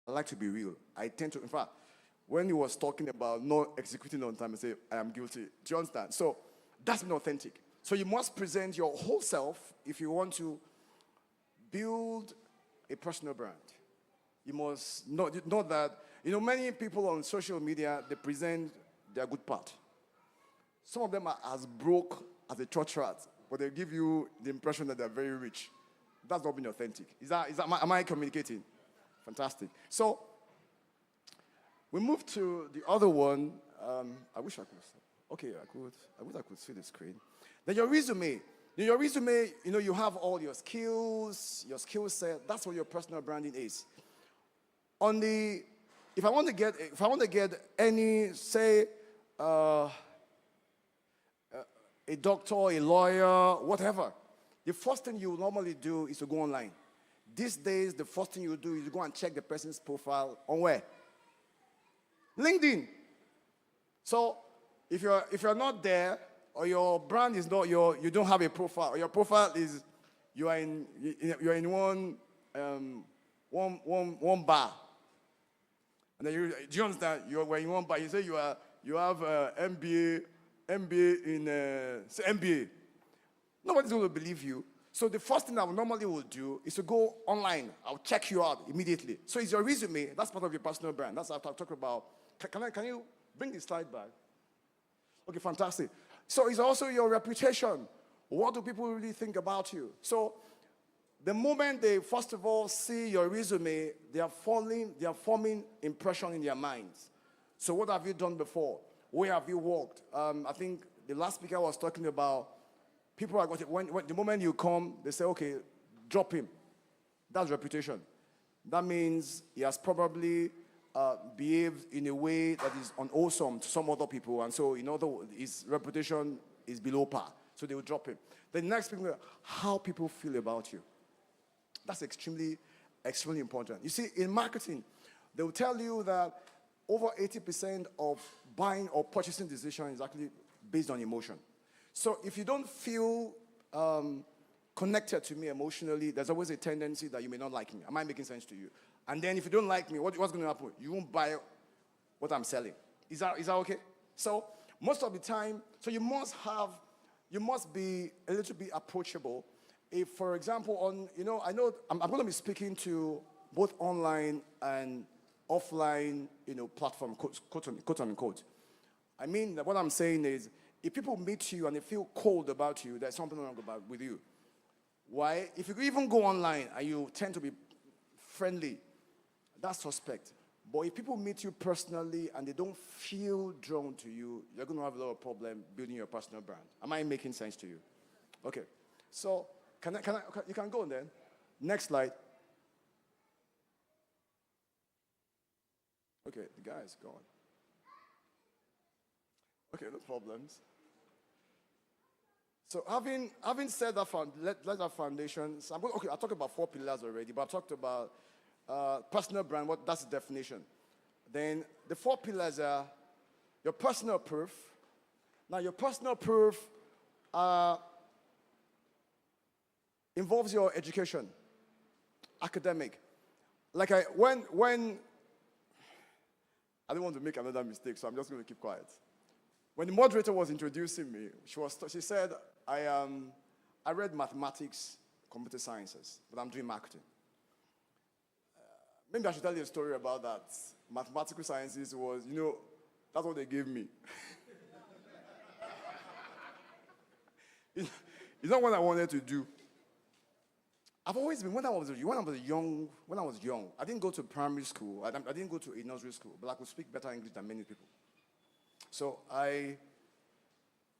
I like to be real. I tend to, in fact, when he was talking about not executing on time, I say, I am guilty. Do you understand? So that's not authentic. So you must present your whole self if you want to build a personal brand. You must not that, many people on social media, they present their good part. Some of them are as broke as a church rat, but they give you the impression that they're very rich. That's not being authentic. Am I communicating? Fantastic. So, we move to the other one. I wish I could. Okay, I wish I could see the screen. Then your resume. In your resume, you have all your skills, your skill set. That's what your personal branding is. If I want to get any, say, a doctor, a lawyer, whatever, the first thing you normally do is to go online. These days, the first thing you do is to go and check the person's profile on where? LinkedIn. So if you're not there, or your brand is not you don't have a profile, or your profile is you're in one bar, and then do you understand? We're in one bar. You say you have MBA in say MBA. Nobody's going to believe you. So the first thing I normally will do is to go online. I'll check you out immediately. So it's your resume. That's part of your personal brand. That's what I'm talking about. Can you bring the slide back? Okay, fantastic. So it's also your reputation. What do people really think about you? So the moment they, first of all, see your resume, they are forming impression in their minds. So what have you done before? Where have you worked? I think the last speaker was talking about people are going to, when the moment you come, they say, okay, drop him. That's reputation. That means he has probably behaved in a way that is unwholesome to some other people, and so his reputation is below par. So they will drop him. The next thing, how people feel about you. That's extremely, extremely important. You see, in marketing, they will tell you that over 80% of buying or purchasing decision is actually based on emotion. So if you don't feel connected to me emotionally, there's always a tendency that you may not like me. Am I making sense to you? And then if you don't like me, what's going to happen? You won't buy what I'm selling. Is that okay? So most of the time, so you must be a little bit approachable. If, for example, I know I'm going to be speaking to both online and offline, platform, quote unquote. I mean, what I'm saying is, if people meet you and they feel cold about you, there's something wrong with you. Why? If you even go online and you tend to be friendly, that's suspect. But if people meet you personally and they don't feel drawn to you, you're going to have a lot of problem building your personal brand. Am I making sense to you? Okay. So, you can go on then. Next slide. Okay, the guy is gone. Okay, no problems. So having said that, let our foundations. I talked about 4 pillars already, but I talked about personal brand. That's the definition. Then the 4 pillars are your personal proof. Now your personal proof involves your education, academic. Like when I don't want to make another mistake, so I'm just going to keep quiet. When the moderator was introducing me, she said, I read mathematics, computer sciences, but I'm doing marketing. Maybe I should tell you a story about that. Mathematical sciences was, that's what they gave me. It's not what I wanted to do. I've always been, when I was young, I didn't go to primary school. I didn't go to a nursery school, but I could speak better English than many people. So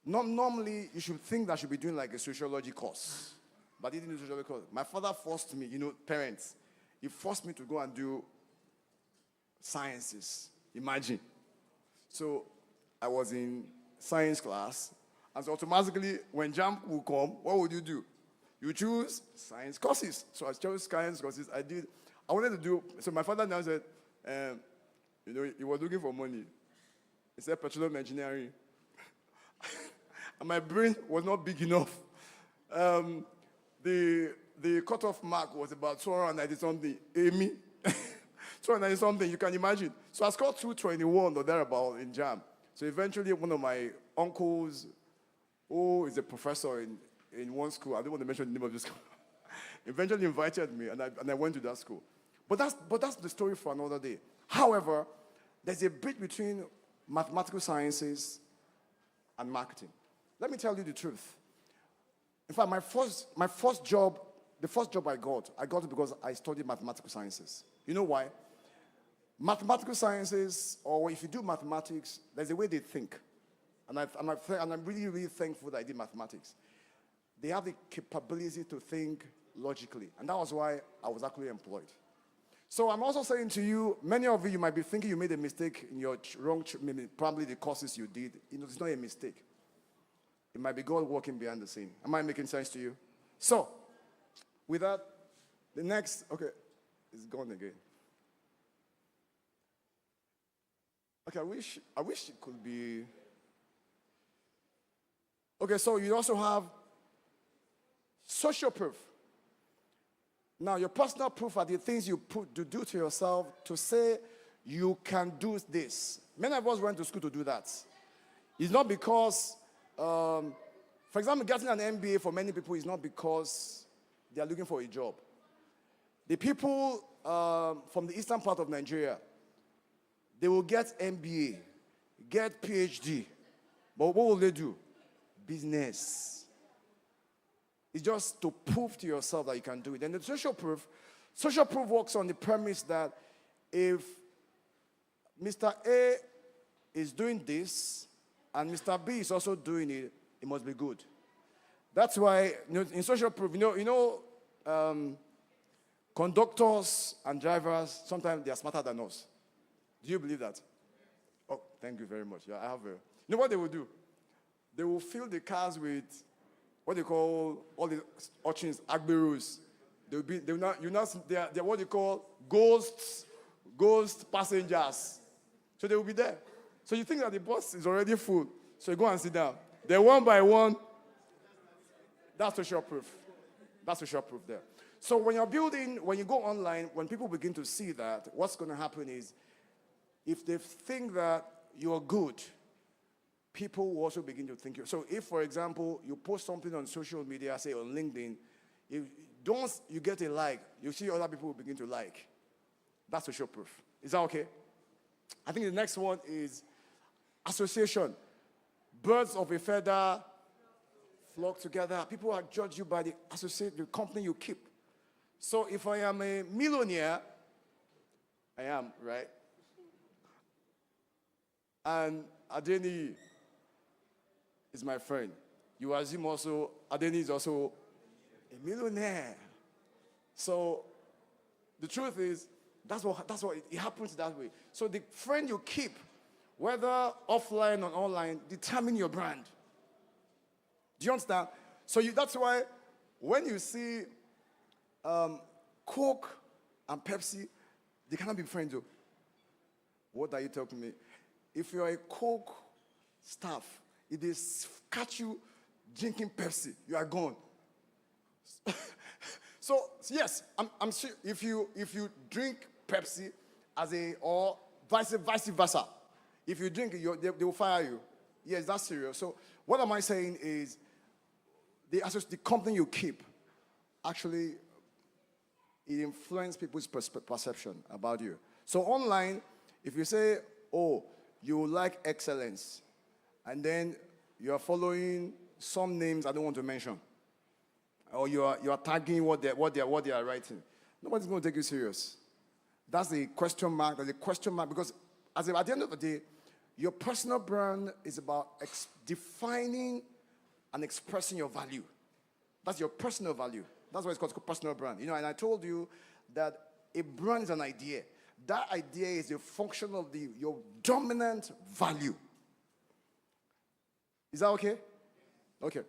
normally you should think that I should be doing like a sociology course, but I didn't do sociology course. My father forced me, parents, he forced me to go and do sciences. Imagine. So I was in science class, and so automatically when JAMB will come, what would you do? You choose science courses. So I chose science courses. I wanted to do, so my father now said, he was looking for money. He said petroleum engineering. And my brain was not big enough. The cutoff mark was about 290 something, Amy. 290 something, you can imagine. So I scored 221 or thereabout in JAM. So eventually one of my uncles, who is a professor in one school, I don't want to mention the name of this school, eventually invited me, and I went to that school. But that's the story for another day. However, there's a bridge between mathematical sciences and marketing. Let me tell you the truth. In fact, my first job, the first job I got it because I studied mathematical sciences. You know why? Mathematical sciences, or if you do mathematics, there's a way they think. And I'm really, really thankful that I did mathematics. They have the capability to think logically. And that was why I was actually employed. So I'm also saying to you, many of you might be thinking you made a mistake in your probably the courses you did. You know, it's not a mistake. It might be God working behind the scene. Am I making sense to you? So, with that, the next, okay, it's gone again. Okay, I wish it could be. Okay, so you also have social proof. Now, your personal proof are the things you do to yourself to say you can do this. Many of us went to school to do that. It's not because, for example, getting an MBA for many people is not because they are looking for a job. The people from the eastern part of Nigeria, they will get MBA, get PhD, but what will they do? Business. It's just to prove to yourself that you can do it. And the social proof works on the premise that if Mr. A is doing this and Mr. B is also doing it, it must be good. That's why in social proof, conductors and drivers, sometimes they are smarter than us. Do you believe that? Oh, thank you very much. Yeah, You know what they will do? They will fill the cars with what they call all the urchins, agberus. They're what they call ghost passengers. So they will be there. So you think that the bus is already full. So you go and sit down. Then one by one, that's social proof. That's social proof there. So when you go online, when people begin to see that, what's going to happen is, if they think that you're good, people will also begin to think you. So if, for example, you post something on social media, say on LinkedIn, if you get a like, you see other people will begin to like. That's social proof. Is that okay? I think the next one is association. Birds of a feather flock together. People will judge you by the company you keep. So if I am a millionaire, I am, right? And Adeni is my friend. You assume also Adeni is also a millionaire. So the truth is, that's what it happens that way. So the friend you keep, whether offline or online, determine your brand. Do you understand? So that's why when you see Coke and Pepsi, they cannot be friends. Though. What are you talking to me? If you're a Coke staff, if they catch you drinking Pepsi, you are gone. So yes, I'm sure if you drink Pepsi or vice versa, if you drink it, they will fire you. Yes, that's serious. So what am I saying is, the company you keep actually it influences people's perception about you. So online, if you say, oh, you like excellence, and then you are following some names I don't want to mention, or you are tagging what they are writing, nobody's going to take you serious. That's the question mark. There's a question mark because at the end of the day, your personal brand is about defining and expressing your value. That's your personal value. That's why it's called personal brand. And I told you that a brand is an idea. That idea is a function of your dominant value. Is that okay? Okay.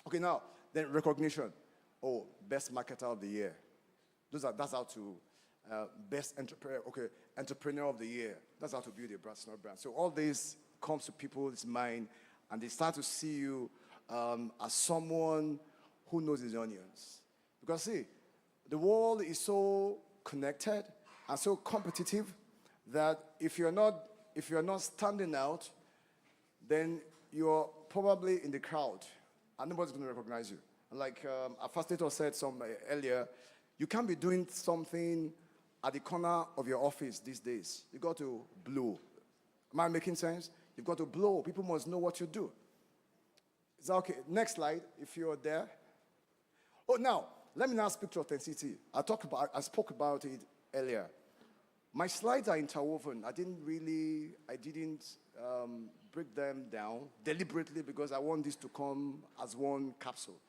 Okay, now, then recognition. Oh, best marketer of the year. That's how to, best entrepreneur, okay, entrepreneur of the year. That's how to build a personal brand. So all this comes to people's mind, and they start to see you as someone who knows his onions. Because see, the world is so connected, and so competitive that if you're not standing out, then you're probably in the crowd and nobody's going to recognize you. Like our facilitator said earlier, you can't be doing something at the corner of your office these days. You got to blow. Am I making sense? You've got to blow. People must know what you do. Is that okay? Next slide, if you're there. Oh, now, let me now speak to authenticity. I spoke about it earlier. My slides are interwoven. I didn't break them down deliberately because I want this to come as one capsule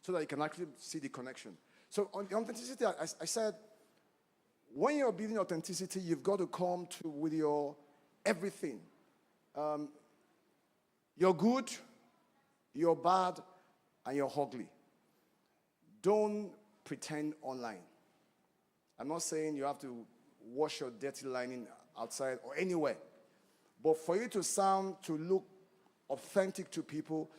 so that you can actually see the connection. So on the authenticity, I said, when you're building authenticity, you've got to come with your everything. You're good, you're bad, and you're ugly. Don't pretend online. I'm not saying you have to wash your dirty lining outside or anywhere. But for you to look authentic to people,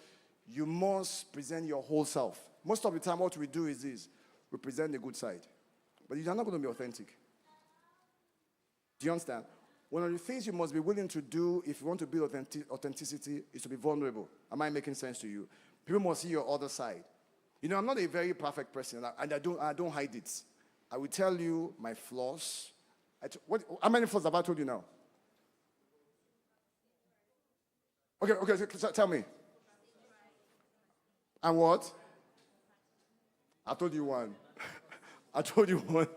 you must present your whole self. Most of the time, what we do is this. We present the good side. But you're not going to be authentic. Do you understand? One of the things you must be willing to do if you want to build authenticity is to be vulnerable. Am I making sense to you? People must see your other side. You know, I'm not a very perfect person, and I don't hide it. I will tell you my flaws. How many flaws have I told you now? Okay, so tell me. And what? I told you one. I told you one.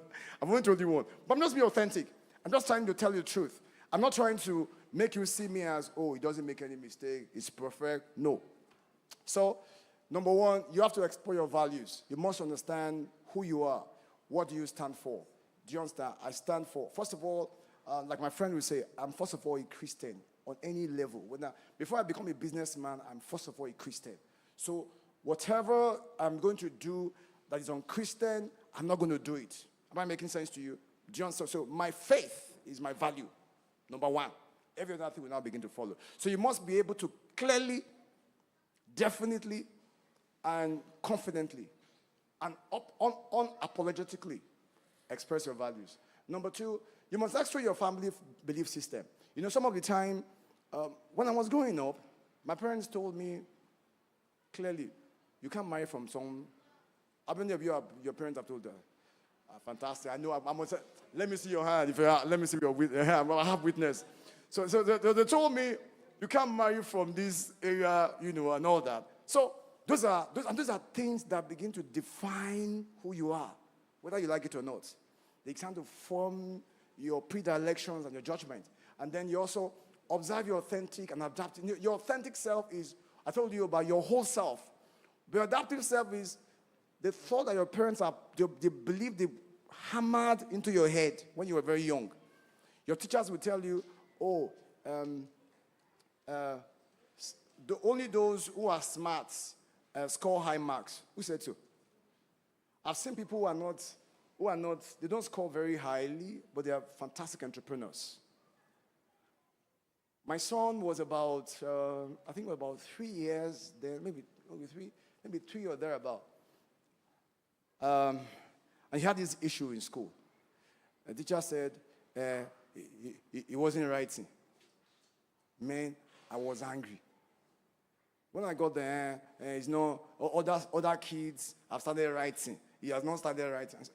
I've only told you one. But I'm just being authentic. I'm just trying to tell you the truth. I'm not trying to make you see me as, oh, he doesn't make any mistake, it's perfect. No. So, number one, you have to explore your values. You must understand who you are. What do you stand for? Do you understand? I stand for, first of all, like my friend will say, I'm first of all a Christian on any level. Before I become a businessman, I'm first of all a Christian. So whatever I'm going to do that is un-Christian, I'm not going to do it. Am I making sense to you? Do you understand? So my faith is my value, number one. Every other thing will now begin to follow. So you must be able to clearly, definitely, and confidently, and unapologetically express your values. Number two, you must explore your family belief system. You know, some of the time, when I was growing up, my parents told me clearly, you can't marry from some. How many of your parents have told you? Fantastic. I know. Let me see your hand. Let me see your hand. I have witness. So they told me you can't marry from this area, you know, and all that. So those are things that begin to define who you are, whether you like it or not. They tend to form your predilections and your judgment. And then you also observe your authentic and adaptive. Your authentic self is, I told you about your whole self. Your adaptive self is the thought that your parents they believe they hammered into your head when you were very young. Your teachers will tell you, only those who are smart score high marks. Who said so? I've seen people who are not, they don't score very highly, but they are fantastic entrepreneurs. My son was about 3 years there, maybe 3 or thereabout. And he had this issue in school. The teacher said he wasn't writing. Man, I was angry. When I got there, other kids have started writing. He has not started writing. Said,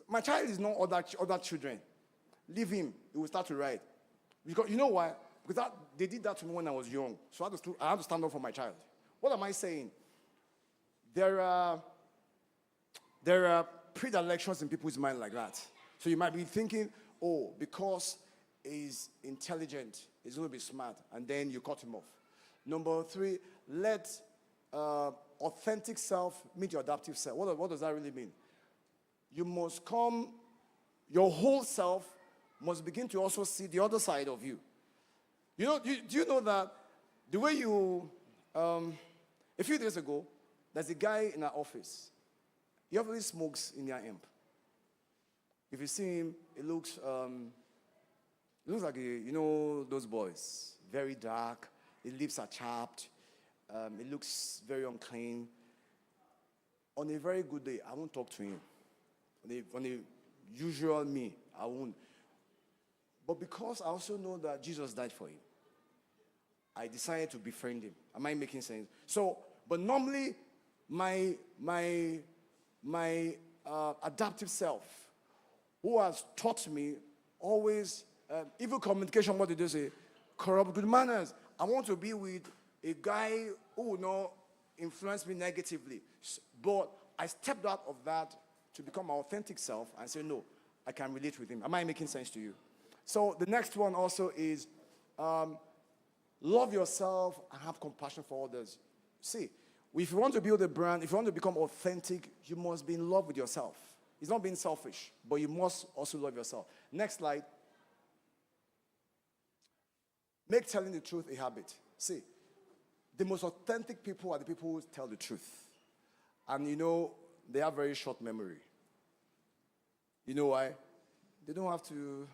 my child is not other children. Leave him. He will start to write. Because you know why? Because they did that to me when I was young. So I had to stand up for my child. What am I saying? There are predilections in people's mind like that. So you might be thinking, because he's intelligent, he's going to be smart, and then you cut him off. Number three, let authentic self meet your adaptive self. What does that really mean? You must your whole self must begin to also see the other side of you. You know, do you know that the way a few days ago, there's a guy in our office. He always smokes in their amp. If you see him, it looks like those boys, very dark. His lips are chapped. It looks very unclean. On a very good day, I won't talk to him. On a usual me, I won't. But because I also know that Jesus died for him, I decided to befriend him. Am I making sense? So, but normally, my adaptive self, who has taught me always evil communication, what did they say? Corrupt good manners. I want to be with a guy who will not influence me negatively. But I stepped out of that to become my authentic self and say, no, I can relate with him. Am I making sense to you? So the next one also is love yourself and have compassion for others. See, if you want to build a brand, if you want to become authentic, you must be in love with yourself. It's not being selfish, but you must also love yourself. Next slide. Make telling the truth a habit. See, the most authentic people are the people who tell the truth. And you know, they have very short memory. You know why? They don't have to. Do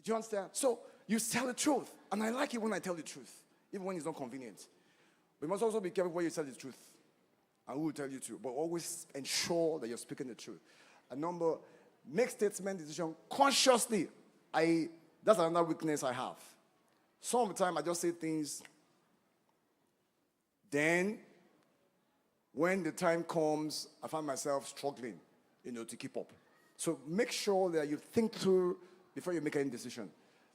you understand? So, you tell the truth. And I like it when I tell the truth, even when it's not convenient. But you must also be careful when you tell the truth. And who will tell you to. But always ensure that you're speaking the truth. And number, make statement decision consciously. That's another weakness I have. Some of the time I just say things. Then, when the time comes, I find myself struggling, to keep up. So make sure that you think through before you make any decision.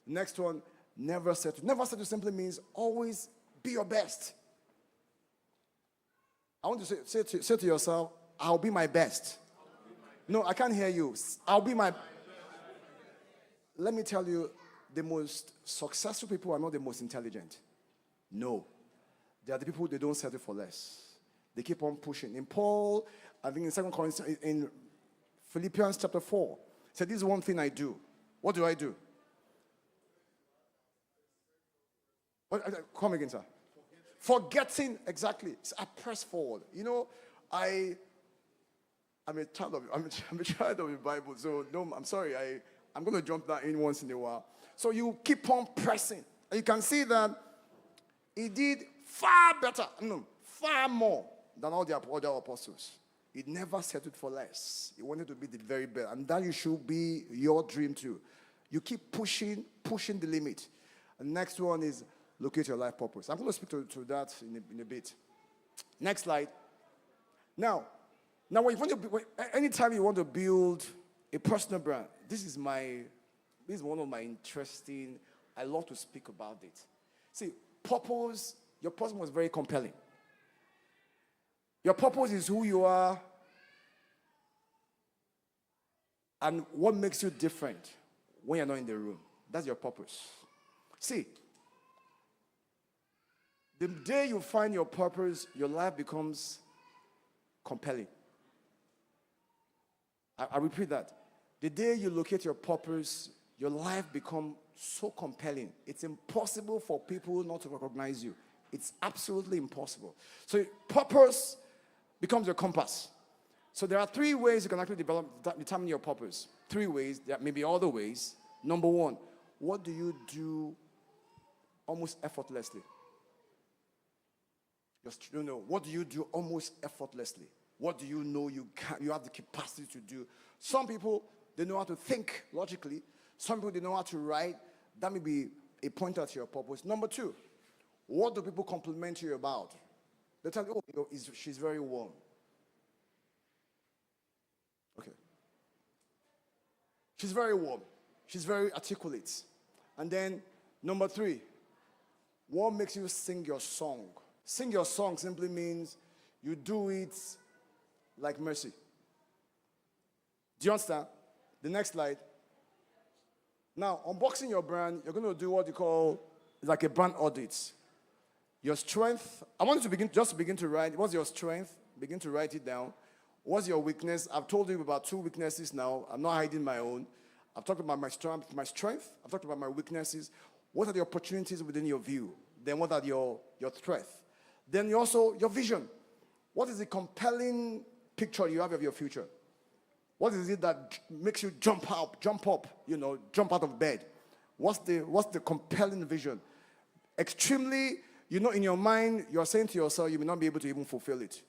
Next one, never settle. Never settle simply means always be your best. I want to say to yourself, I'll be my best. No, I can't hear you. I'll be my. Let me tell you, the most successful people are not the most intelligent. No. They are the people they don't settle for less. They keep on pushing. In Paul, I think in 2 Corinthians, in Philippians chapter 4, said, this is one thing I do. What do I do? Come again, sir. Forgetting, exactly. I press forward. I'm a child of the Bible, so no, I'm sorry. I'm going to jump that in once in a while. So you keep on pressing. And you can see that he did far better, far more than all the other apostles. He never settled for less. He wanted to be the very best. And that should be your dream too. You keep pushing the limit. And next one is locate your life purpose. I'm going to speak to that in a bit. Next slide. Now, anytime you want to build a personal brand, this is one of my interesting, I love to speak about it. See, purpose, your purpose was very compelling. Your purpose is who you are and what makes you different when you're not in the room. That's your purpose. See, the day you find your purpose, your life becomes compelling. I repeat that. The day you locate your purpose, your life becomes so compelling. It's impossible for people not to recognize you. It's absolutely impossible. So purpose becomes your compass. So there are 3 ways you can actually determine your purpose. 3 ways. There may be other ways. Number 1, what do you do almost effortlessly? What do you do almost effortlessly? What do you know you have the capacity to do? Some people, they know how to think logically. Some people, they know how to write. That may be a pointer to your purpose. Number 2, what do people compliment you about? They tell you, she's very warm. Okay. She's very warm. She's very articulate. And then, number 3, what makes you sing your song? Sing your song simply means you do it like Mercy. Do you understand? The next slide. Now, unboxing your brand, you're going to do what you call like a brand audit. Your strength, I want you to begin to write. What's your strength? Begin to write it down. What's your weakness? I've told you about 2 weaknesses now. I'm not hiding my own. I've talked about my strength. I've talked about my weaknesses. What are the opportunities within your view? Then what are your threats? Then your vision. What is the compelling picture you have of your future? What is it that makes you jump up, jump out of bed? What's the compelling vision? Extremely, in your mind, you're saying to yourself, you may not be able to even fulfill it.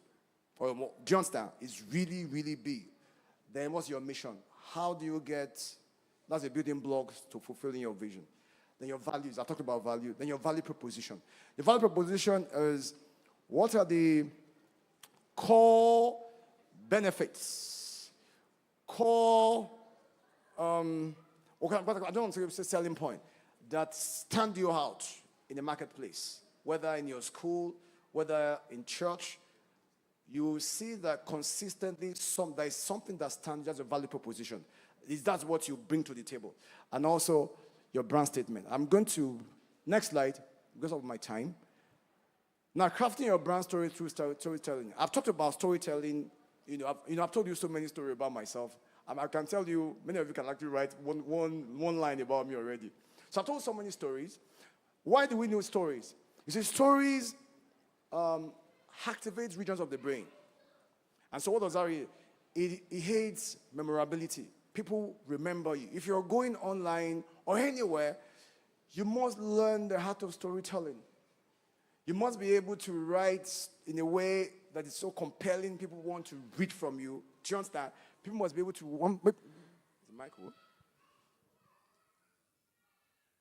Or do you understand? It's really, really big. Then what's your mission? how do you get, that's a building blocks to fulfilling your vision. Then your values, I talked about value. Then your value proposition. The value proposition is, what are the core benefits, core, okay, but I don't want to say selling point, that stand you out in the marketplace, whether in your school, whether in church. You see that consistently there is something that stands as a value proposition. That's what you bring to the table. And also your brand statement. I'm going to, next slide, because of my time. Now, crafting your brand story through storytelling. I've talked about storytelling. I've told you so many stories about myself. I can tell you, many of you can actually write one line about me already. So I've told so many stories. Why do we need stories? You see, stories activate regions of the brain. And so what does that mean? It aids memorability. People remember you. If you're going online or anywhere, you must learn the art of storytelling. You must be able to write in a way that is so compelling, people want to read from you. Do you understand? People must be able to... Is the mic on?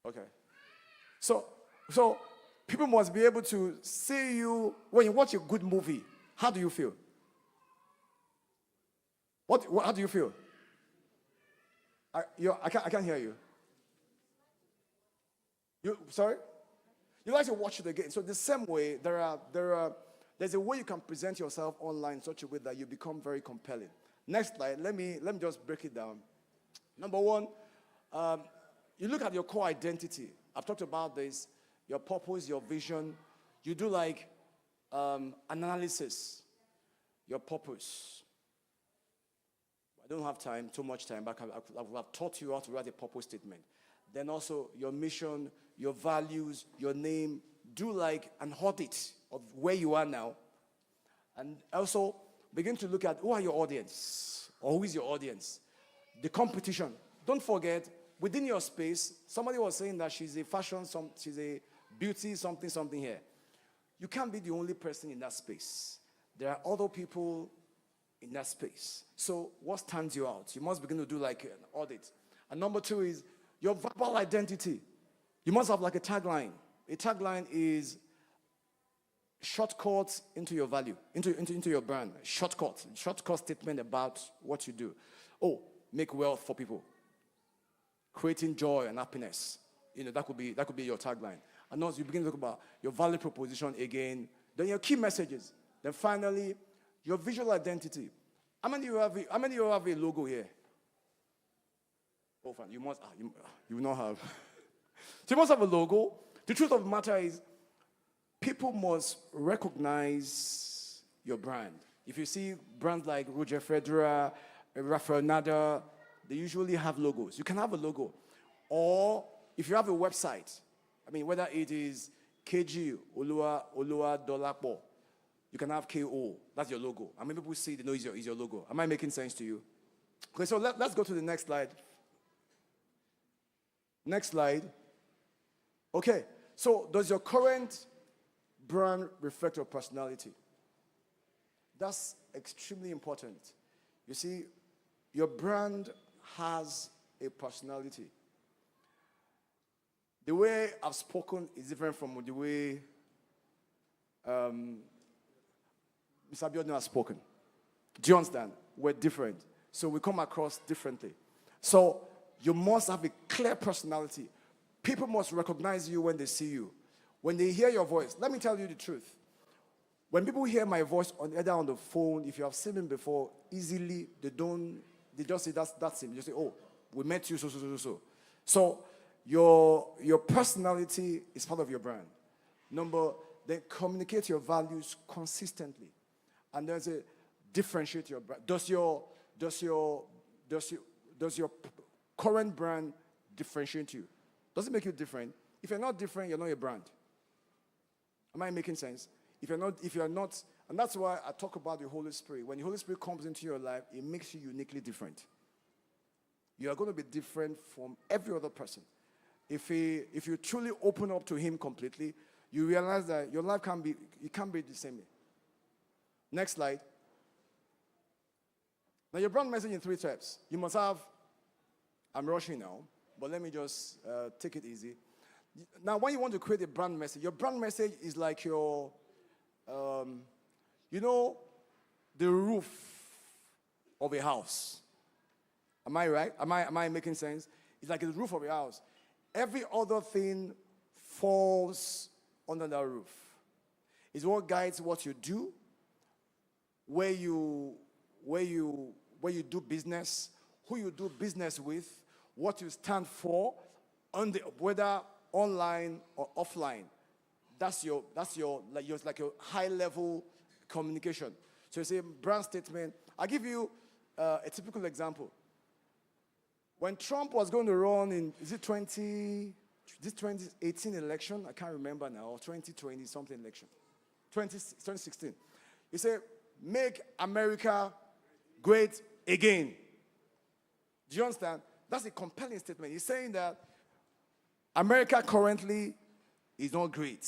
Okay. So people must be able to see you. When you watch a good movie, how do you feel? How do you feel? I can't hear you. Sorry? You like to watch it again. So the same way, there's a way you can present yourself online in such a way that you become very compelling. Next slide. Let me just break it down. Number one, you look at your core identity. I've talked about this. Your purpose, your vision. You do like analysis. Your purpose. I don't have time, too much time, but I've taught you how to write a purpose statement. Then also your mission, your values, your name. Do like an audit of where you are now. And also begin to look at who are your audience, or who is your audience. The competition. Don't forget, within your space, somebody was saying that she's a fashion, she's a beauty, something here. You can't be the only person in that space. There are other people in that space. So what stands you out? You must begin to do like an audit. And number two is your verbal identity. You must have like a tagline. A tagline is shortcuts into your value, into your brand. Shortcut statement about what you do. Oh, make wealth for people. Creating joy and happiness. That could be your tagline. And also you begin to talk about your value proposition again. Then your key messages. Then finally, your visual identity. How many of you have a logo here? Oh, fine. You will not have. So you must have a logo. The truth of the matter is, people must recognize your brand. If you see brands like Roger Federer, Rafael Nadal, they usually have logos. You can have a logo. Or if you have a website, whether it is KG, Olua Dolapo, you can have KO. That's your logo. People see, they know it's your logo. Am I making sense to you? Okay, so let's go to the next slide. Next slide. Okay, so does your current brand reflect your personality? That's extremely important. You see, your brand has a personality. The way I've spoken is different from the way Mr. Abiodun has spoken. Do you understand? We're different. So we come across differently. So you must have a clear personality. People must recognize you when they see you. When they hear your voice, let me tell you the truth. When people hear my voice either on the phone, if you have seen me before, easily, they just say, that's him. You say, oh, we met you, so. So your personality is part of your brand. Then communicate your values consistently. And there's a differentiate your brand. Does your current brand differentiate you? Does it make you different? If you're not different, you're not a brand. Am I making sense? If you're not, and that's why I talk about the Holy Spirit. When the Holy Spirit comes into your life, it makes you uniquely different. You are going to be different from every other person. If you truly open up to Him completely, you realize that your life can't be the same. Next slide. Now, your brand message in 3 steps. You must have I'm rushing now, but let me just take it easy. Now, when you want to create a brand message, your brand message is like your, you know, the roof of a house. Am I right? Am I making sense? It's like the roof of a house. Every other thing falls under that roof. It's what guides what you do, where you do business, who you do business with, what you stand for, whether online or offline. That's your like your high level communication. So you say brand statement. I'll give you a typical example. When Trump was going to run in, is it 2018 election? I can't remember now, or 2020 something election. 2016. He said, make America great again. Do you understand? That's a compelling statement. He's saying that America currently is not great.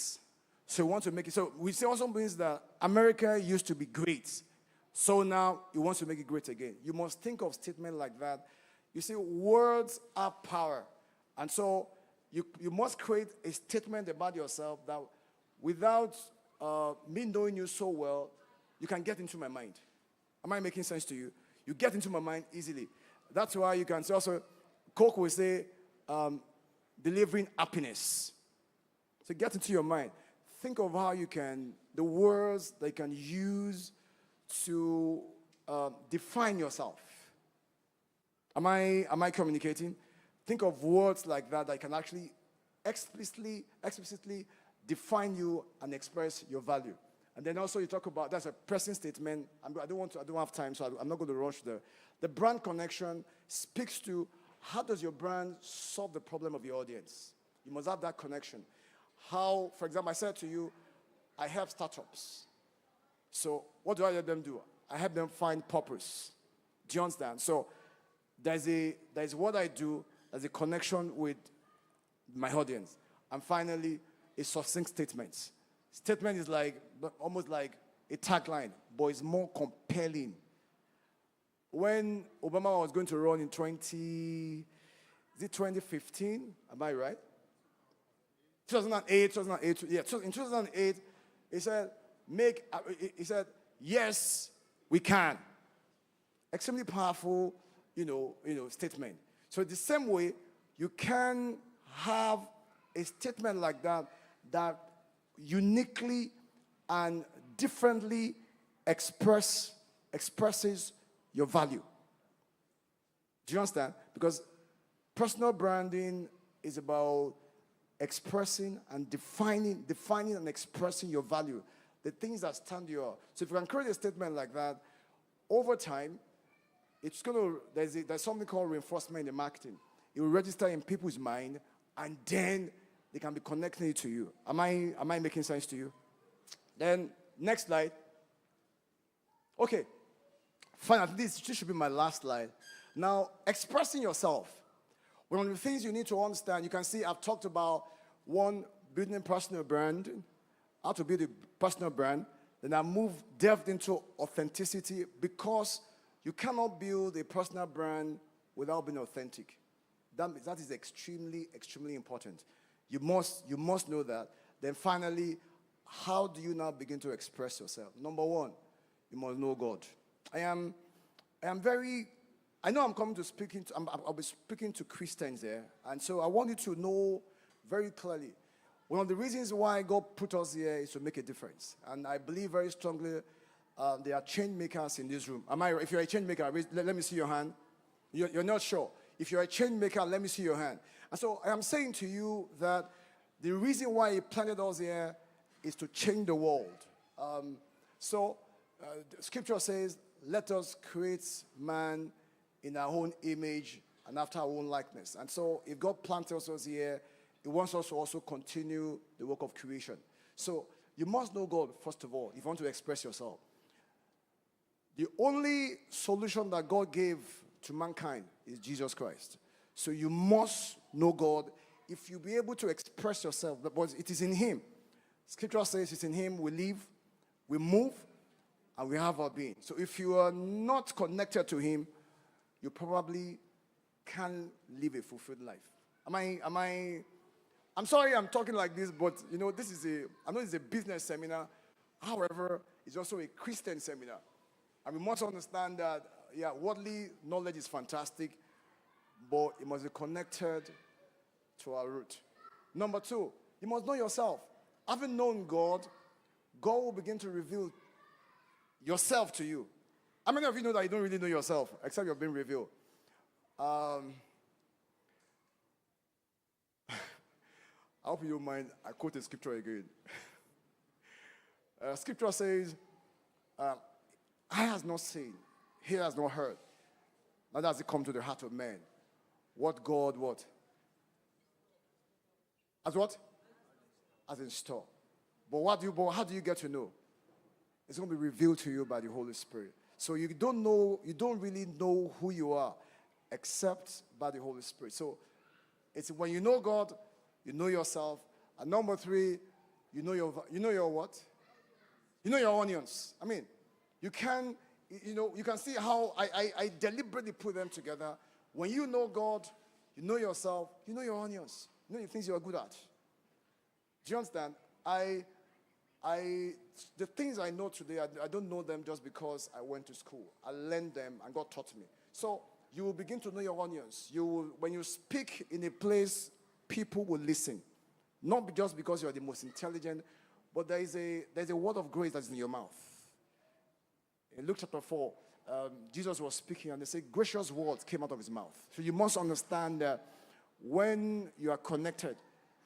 So we want to make it. So we say also means that America used to be great. So now he wants to make it great again. You must think of statement like that. You see, words have power. And so you must create a statement about yourself that without me knowing you so well, you can get into my mind. Am I making sense to you? You get into my mind easily. That's why you can say also, Coke will say, delivering happiness. So get into your mind. Think of how you can, the words that you can use to define yourself. Am I communicating? Think of words like that can actually explicitly define you and express your value. And then also you talk about, that's a pressing statement. I don't have time, so I'm not going to rush there. The brand connection speaks to how does your brand solve the problem of your audience. You must have that connection. How, for example, I said to you, I help startups. So what do I let them do? I help them find purpose. Do you understand? So there's what I do, there's a connection with my audience. And finally, a succinct statement. Statement is like almost like a tagline, but it's more compelling. When Obama was going to run in 2015? Am I right? 2008, yeah. In 2008, he said, yes, we can. Extremely powerful, statement. So the same way, you can have a statement like that uniquely and differently expresses your value. Do you understand? Because personal branding is about expressing and defining and expressing your value, the things that stand you up. So if you can create a statement like that, over time, it's there's something called reinforcement in the marketing. It will register in people's mind, and then they can be connecting it to you. Am I making sense to you? Then next slide. Okay, fine. I think this should be my last slide. Now, expressing yourself. One of the things you need to understand, you can see I've talked about one, building a personal brand, how to build a personal brand. Then I delved into authenticity, because you cannot build a personal brand without being authentic. That is extremely, extremely important. You must know that. Then finally, how do you now begin to express yourself? Number one, you must know God. I know I'm coming to I'll be speaking to Christians here, and so I want you to know very clearly, one of the reasons why God put us here is to make a difference. And I believe very strongly there are change makers in this room. If you're a change maker, let me see your hand. You're not sure. If you're a change maker, let me see your hand. And so I am saying to you that the reason why He planted us here is to change the world. The scripture says, let us create man in our own image and after our own likeness. And so if God planted us here, He wants us to also continue the work of creation. So you must know God, first of all, if you want to express yourself. The only solution that God gave to mankind is Jesus Christ. So you must know God if you be able to express yourself, but it is in Him. Scripture says it's in Him we live, we move, and we have our being. So if you are not connected to Him, you probably can't live a fulfilled life. I'm sorry I'm talking like this, but I know it's a business seminar. However, it's also a Christian seminar. And we must understand that, yeah, worldly knowledge is fantastic, but it must be connected to our root. Number two, you must know yourself. Having known God, God will begin to reveal yourself to you. How many of you know that you don't really know yourself, except you're being revealed? I hope you don't mind, I quote the scripture again. Scripture says, eye has not seen, ear has not heard, neither has it come to the heart of man. What God, what? As what? As in store. But how do you get to know? It's going to be revealed to you by the Holy Spirit. So you don't really know who you are except by the Holy Spirit. So it's when you know God, you know yourself. And number three, you know your what? You know your onions. I mean, you can see how I deliberately put them together. When you know God, you know yourself, you know your onions. You know the things you are good at. Do you understand? The things I know today, I don't know them just because I went to school. I learned them and God taught me. So you will begin to know your onions. When you speak in a place, people will listen. Not just because you're the most intelligent, but there's a word of grace that's in your mouth. In Luke chapter 4, Jesus was speaking and they say gracious words came out of his mouth. So you must understand that when you are connected,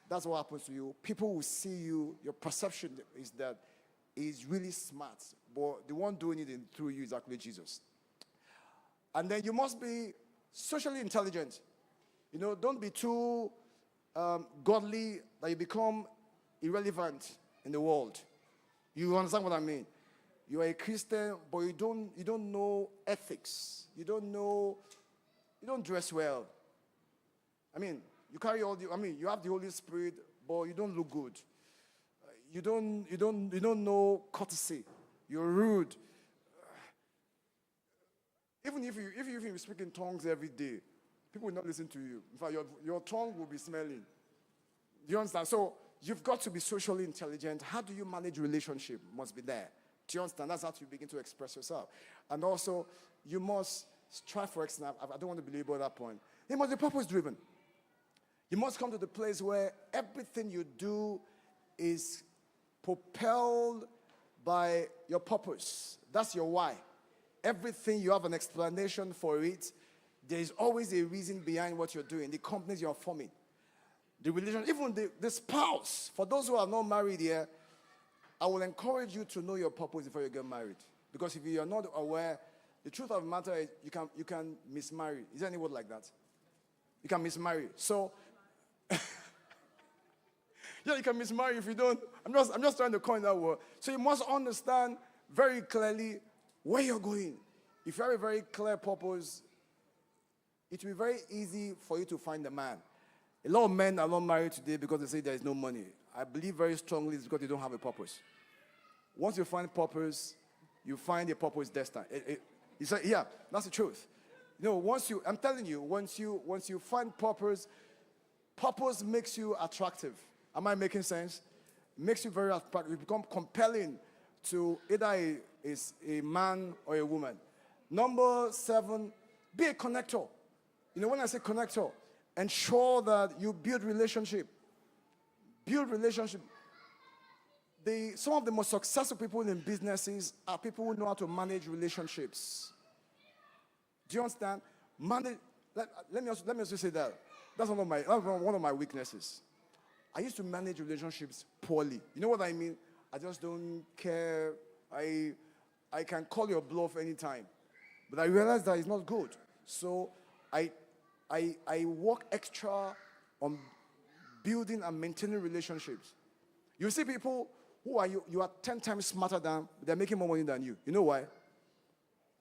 that's what happens to you. People will see you. Your perception is that he's really smart, but the one doing it through you is actually Jesus. And then you must be socially intelligent. Don't be too godly that you become irrelevant in the world. You understand what I mean? You are a Christian, but you don't know ethics. You don't dress well. I mean, you have the Holy Spirit, but you don't look good. You don't know courtesy. You're rude. Even if you speak in tongues every day, people will not listen to you. In fact, your tongue will be smelling. Do you understand? So you've got to be socially intelligent. How do you manage relationship? Must be there. Do you understand? That's how you begin to express yourself. And also, you must strive for excellence. I don't want to belabor that point. It must be purpose-driven. You must come to the place where everything you do is propelled by your purpose. That's your why. Everything, you have an explanation for it. There is always a reason behind what you're doing. The companies you're forming. The religion, even the spouse. For those who are not married here, I will encourage you to know your purpose before you get married. Because if you are not aware, the truth of the matter is you can mismarry. Is there any word like that? You can mismarry. So, yeah, you can mismarry if you don't. I'm just trying to coin that word. So you must understand very clearly where you're going. If you have a very clear purpose, it will be very easy for you to find a man. A lot of men are not married today because they say there is no money. I believe very strongly it's because they don't have a purpose. Once you find purpose, you find a purpose destined. Yeah, that's the truth. I'm telling you, once you find purpose, purpose makes you attractive. Am I making sense? It makes you very attractive. You become compelling to either a man or a woman. Number 7, be a connector. When I say connector, ensure that you build relationship. Build relationship. Some of the most successful people in businesses are people who know how to manage relationships. Do you understand? Let me also say that. That's one of my weaknesses. I used to manage relationships poorly. You know what I mean? I just don't care. I can call your bluff anytime. But I realized that it's not good. So I work extra on building and maintaining relationships. You see people who you are 10 times smarter than, they're making more money than you. You know why?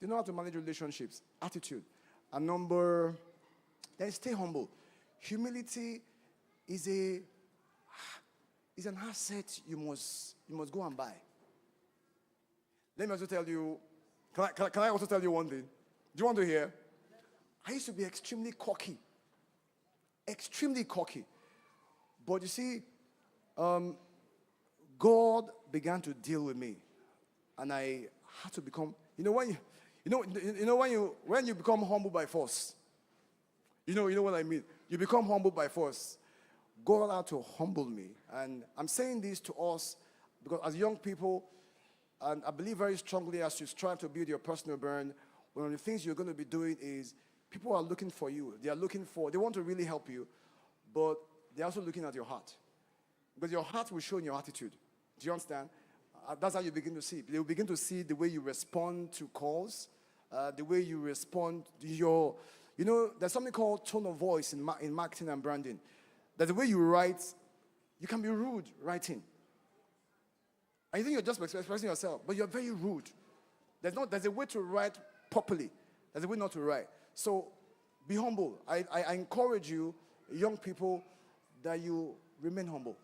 They know how to manage relationships, attitude. And then stay humble. Humility is an asset you must go and buy. Let me also tell you, can I also tell you one thing? Do you want to hear? I used to be extremely cocky. Extremely cocky. But you see, God began to deal with me. And I had to become, when you become humble by force, you know what I mean? You become humble by force. God had to humble me. And I'm saying this to us because as young people, and I believe very strongly as you strive to build your personal brand, one of the things you're going to be doing is people are looking for you. They want to really help you, but they're also looking at your heart. Because your heart will show in your attitude. Do you understand? That's how you begin to see. They will begin to see the way you respond to calls, the way you respond to your, there's something called tone of voice in marketing and branding. That the way you write, you can be rude writing. And you think you're just expressing yourself, but you're very rude. There's a way to write properly. There's a way not to write. So be humble. I encourage you, young people, that you remain humble.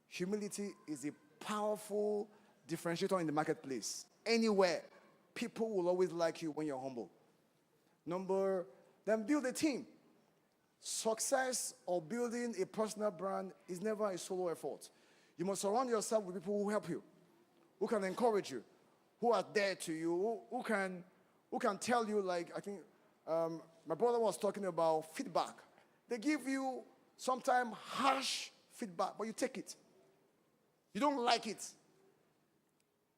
Humility is a powerful differentiator in the marketplace. Anywhere, people will always like you when you're humble. Then build a team. Success or building a personal brand is never a solo effort. You must surround yourself with people who help you, who can encourage you, who are there to you, who can tell you, like, I think my brother was talking about feedback. They give you sometimes harsh feedback, but you take it. You don't like it.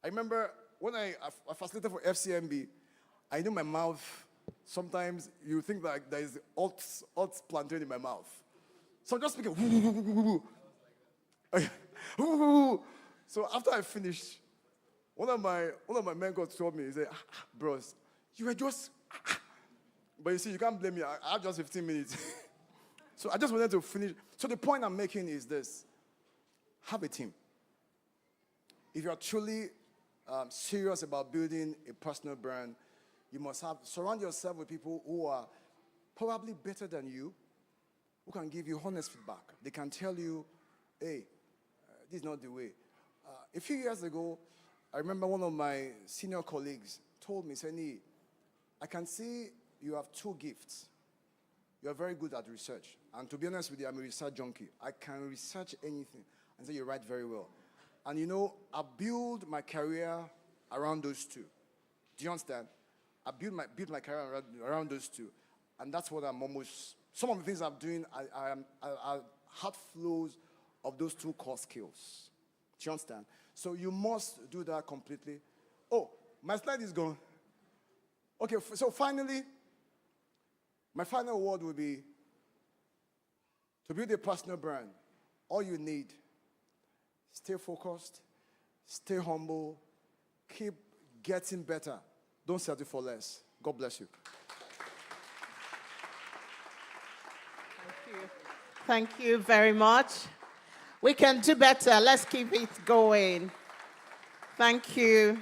I remember when I facilitated for FCMB, I knew my mouth, sometimes you think that there is hot plantain in my mouth. So I'm just speaking. So after I finished, one of my mentors told me, he said, bros, you were just, but you see, you can't blame me. I have just 15 minutes. So I just wanted to finish. So the point I'm making is this. Have a team. If you're truly serious about building a personal brand, you must surround yourself with people who are probably better than you, who can give you honest feedback. They can tell you, hey, this is not the way. A few years ago, I remember one of my senior colleagues told me, Seni, I can see you have two gifts. You're very good at research. And to be honest with you, I'm a research junkie. I can research anything. And so you write very well. And I built my career around those two. Do you understand? I built my career around those two. And that's what I'm almost, some of the things I'm doing are heart flows of those two core skills. Do you understand? So you must do that completely. Oh, my slide is gone. Okay, so finally, my final word will be, to build a personal brand, all you need, stay focused, stay humble, keep getting better. Don't settle for less. God bless you. Thank you. Thank you very much. We can do better. Let's keep it going. Thank you.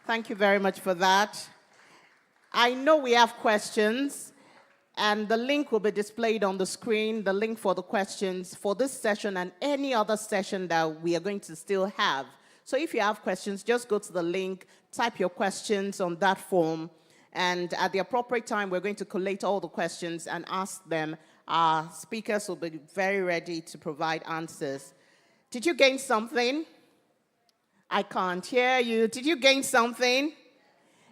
Thank you very much for that. I know we have questions, and the link will be displayed on the screen, the link for the questions for this session and any other session that we are going to still have. So if you have questions, just go to the link, type your questions on that form, and at the appropriate time, we're going to collate all the questions and ask them. Our speakers will be very ready to provide answers. Did you gain something? I can't hear you. Did you gain something?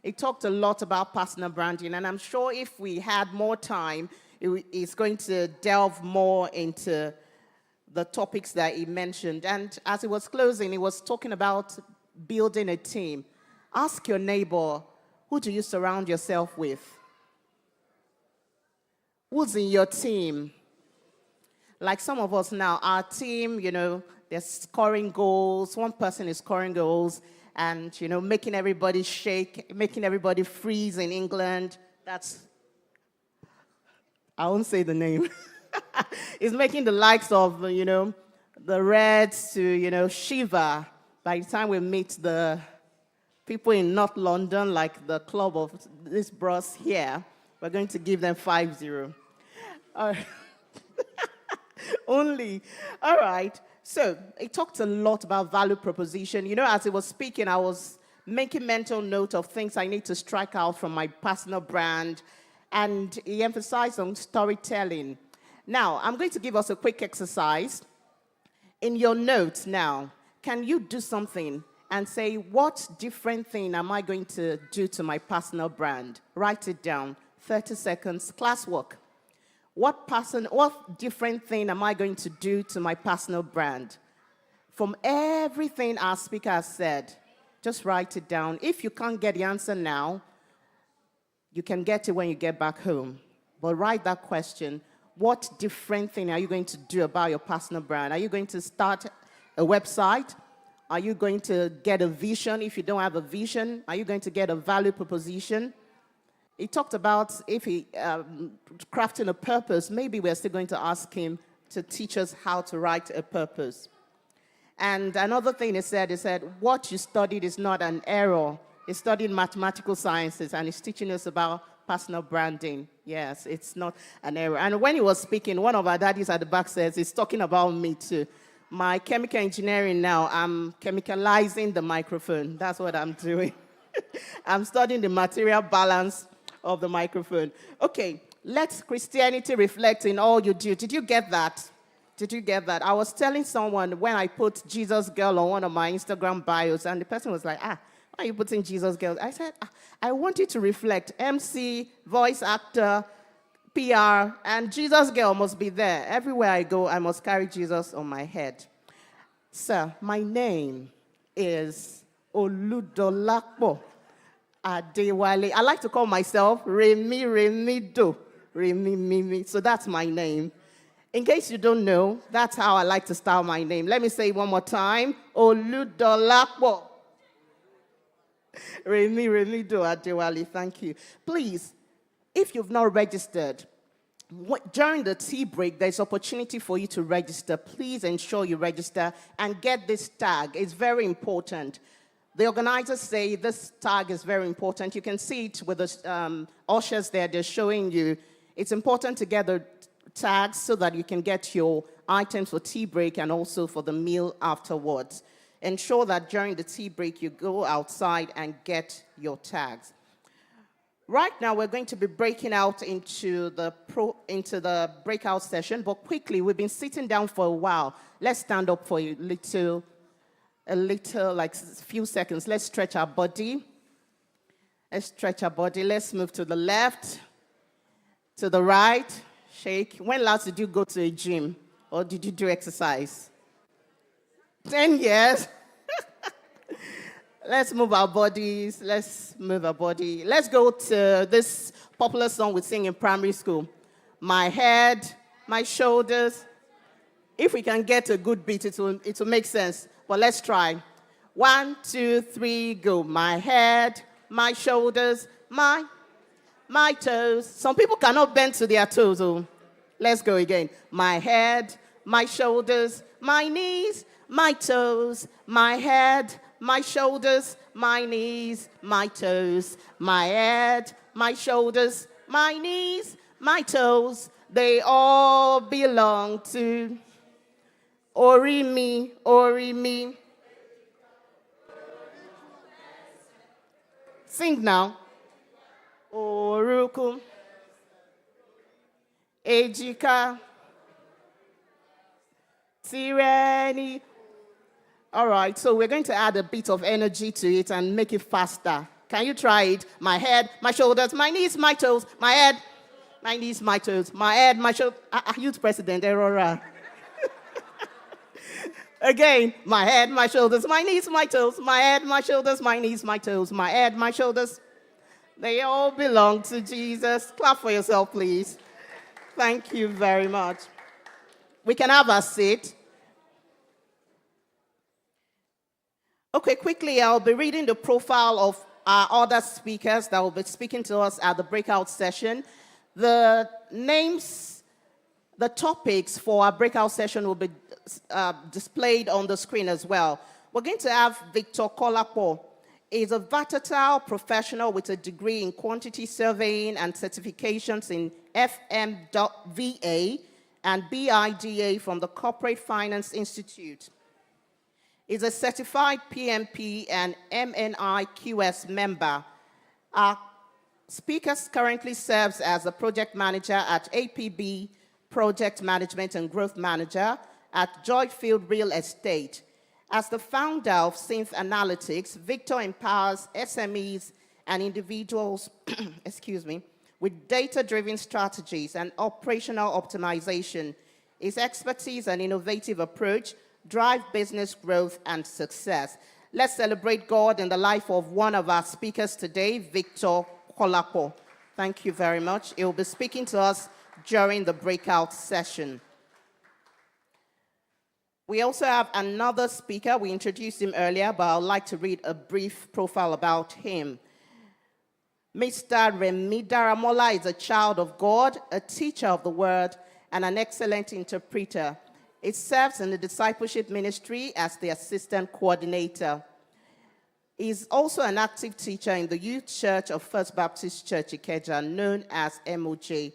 It talked a lot about personal branding, and I'm sure if we had more time, it's going to delve more into the topics that he mentioned. And as he was closing, he was talking about building a team. Ask your neighbor, who do you surround yourself with? Who's in your team? Like some of us now, our team, they're scoring goals. One person is scoring goals and, making everybody shake, making everybody freeze in England. I won't say the name. It's making the likes of, the Reds to, shiver. By the time we meet the people in North London, like the club of this bros here, we're going to give them 5-0. Only. All right. So it talked a lot about value proposition. As he was speaking, I was making mental note of things I need to strike out from my personal brand. and he emphasized on storytelling. Now, I'm going to give us a quick exercise. In your notes now, can you do something and say, what different thing am I going to do to my personal brand? Write it down. 30 seconds, classwork. What different thing am I going to do to my personal brand? From everything our speaker has said, just write it down. If you can't get the answer now, you can get it when you get back home. But write that question. What different thing are you going to do about your personal brand? Are you going to start a website? Are you going to get a vision if you don't have a vision? Are you going to get a value proposition? He talked about if he crafting a purpose, maybe we're still going to ask him to teach us how to write a purpose. And another thing he said, what you studied is not an error. He studied mathematical sciences, and he's teaching us about personal branding. Yes, it's not an error. And when he was speaking, one of our daddies at the back says, he's talking about me too. My chemical engineering now, I'm chemicalizing the microphone. That's what I'm doing. I'm studying the material balance of the microphone. Okay, let Christianity reflect in all you do. Did you get that? Did you get that? I was telling someone when I put Jesus Girl on one of my Instagram bios, and the person was like, why are you putting Jesus Girl? I said, I want you to reflect MC, voice actor, PR, and Jesus Girl must be there. Everywhere I go, I must carry Jesus on my head. Sir, my name is Oludolapo Adewale. I like to call myself Remido. Mimi. So that's my name. In case you don't know, that's how I like to style my name. Let me say it one more time. Oludolapo Remido Adewale. Thank you. Please, if you've not registered, during the tea break, there's opportunity for you to register. Please ensure you register and get this tag. It's very important. The organizers say this tag is very important. You can see it with the ushers there. They're showing you. It's important to get the tags so that you can get your items for tea break and also for the meal afterwards. Ensure that during the tea break, you go outside and get your tags. Right now, we're going to be breaking out into the breakout session, but quickly, we've been sitting down for a while. Let's stand up for a little, like a few seconds. Let's stretch our body. Let's stretch our body. Let's move to the left, to the right. Shake. When last did you go to a gym or did you do exercise? 10 years. Let's move our bodies. Let's move our body. Let's go to this popular song we sing in primary school. My head, my shoulders. If we can get a good beat, it will make sense. But let's try. 1, 2, 3, go. My head, my shoulders, my toes. Some people cannot bend to their toes. Oh. Let's go again. My head, my shoulders, my knees, my toes, my head, my shoulders, my knees, my toes, my head, my shoulders, my knees, my toes. They all belong to Orimi, Orimi. Sing now. Orukum, Ejika, Tireni. All right, so we're going to add a bit of energy to it and make it faster. Can you try it? My head, my shoulders, my knees, my toes, my head, my knees, my toes, my head, my shoulders. Youth President, Aurora. Again, my head, my shoulders, my knees, my toes, my head, my shoulders, my knees, my toes, my head, my shoulders. They all belong to Jesus. Clap for yourself, please. Thank you very much. We can have a seat. Okay, quickly, I'll be reading the profile of our other speakers that will be speaking to us at the breakout session. The names, the topics for our breakout session will be displayed on the screen as well. We're going to have Victor Kolapo. He's a versatile professional with a degree in quantity surveying and certifications in FMVA and BIDA from the Corporate Finance Institute. He's a certified PMP and MNI QS member. Our Speakers currently serves as a project manager at APB, Project Management and Growth Manager at Joyfield Real Estate. As the founder of Synth Analytics, Victor empowers SMEs and individuals, excuse me, with data-driven strategies and operational optimization. His expertise and innovative approach drive business growth and success. Let's celebrate God in the life of one of our speakers today, Victor Kolapo. Thank you very much. He will be speaking to us during the breakout session. We also have another speaker. We introduced him earlier, but I would like to read a brief profile about him. Mr. Remi Daramola is a child of God, a teacher of the word, and an excellent interpreter. He serves in the discipleship ministry as the assistant coordinator. He is also an active teacher in the youth church of First Baptist Church Ikeja, known as MOJ.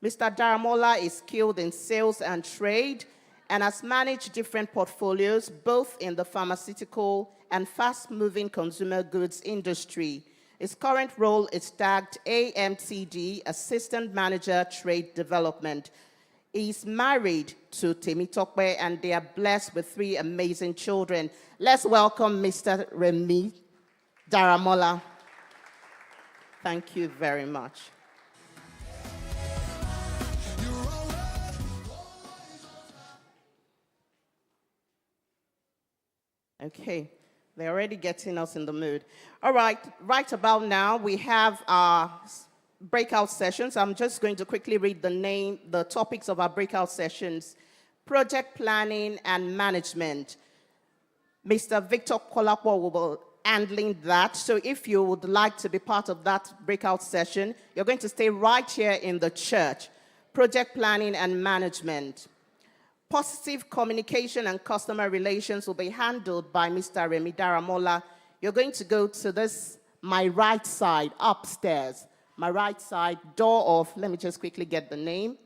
Mr. Daramola is skilled in sales and trade and has managed different portfolios both in the pharmaceutical and fast-moving consumer goods industry. His current role is tagged AMTD, Assistant Manager Trade Development. He's married to Temitope and they are blessed with 3 amazing children. Let's welcome Mr. Remi Daramola. Thank you very much. Okay, they're already getting us in the mood. All right, right about now, we have our breakout sessions. I'm just going to quickly read the topics of our breakout sessions. Project planning and management. Mr. Victor Kolapo will be handling that. So if you would like to be part of that breakout session, you're going to stay right here in the church. Project planning and management. Positive communication and customer relations will be handled by Mr. Remi Daramola. You're going to go to this, my right side, upstairs. My right side, door of, let me just quickly get the name.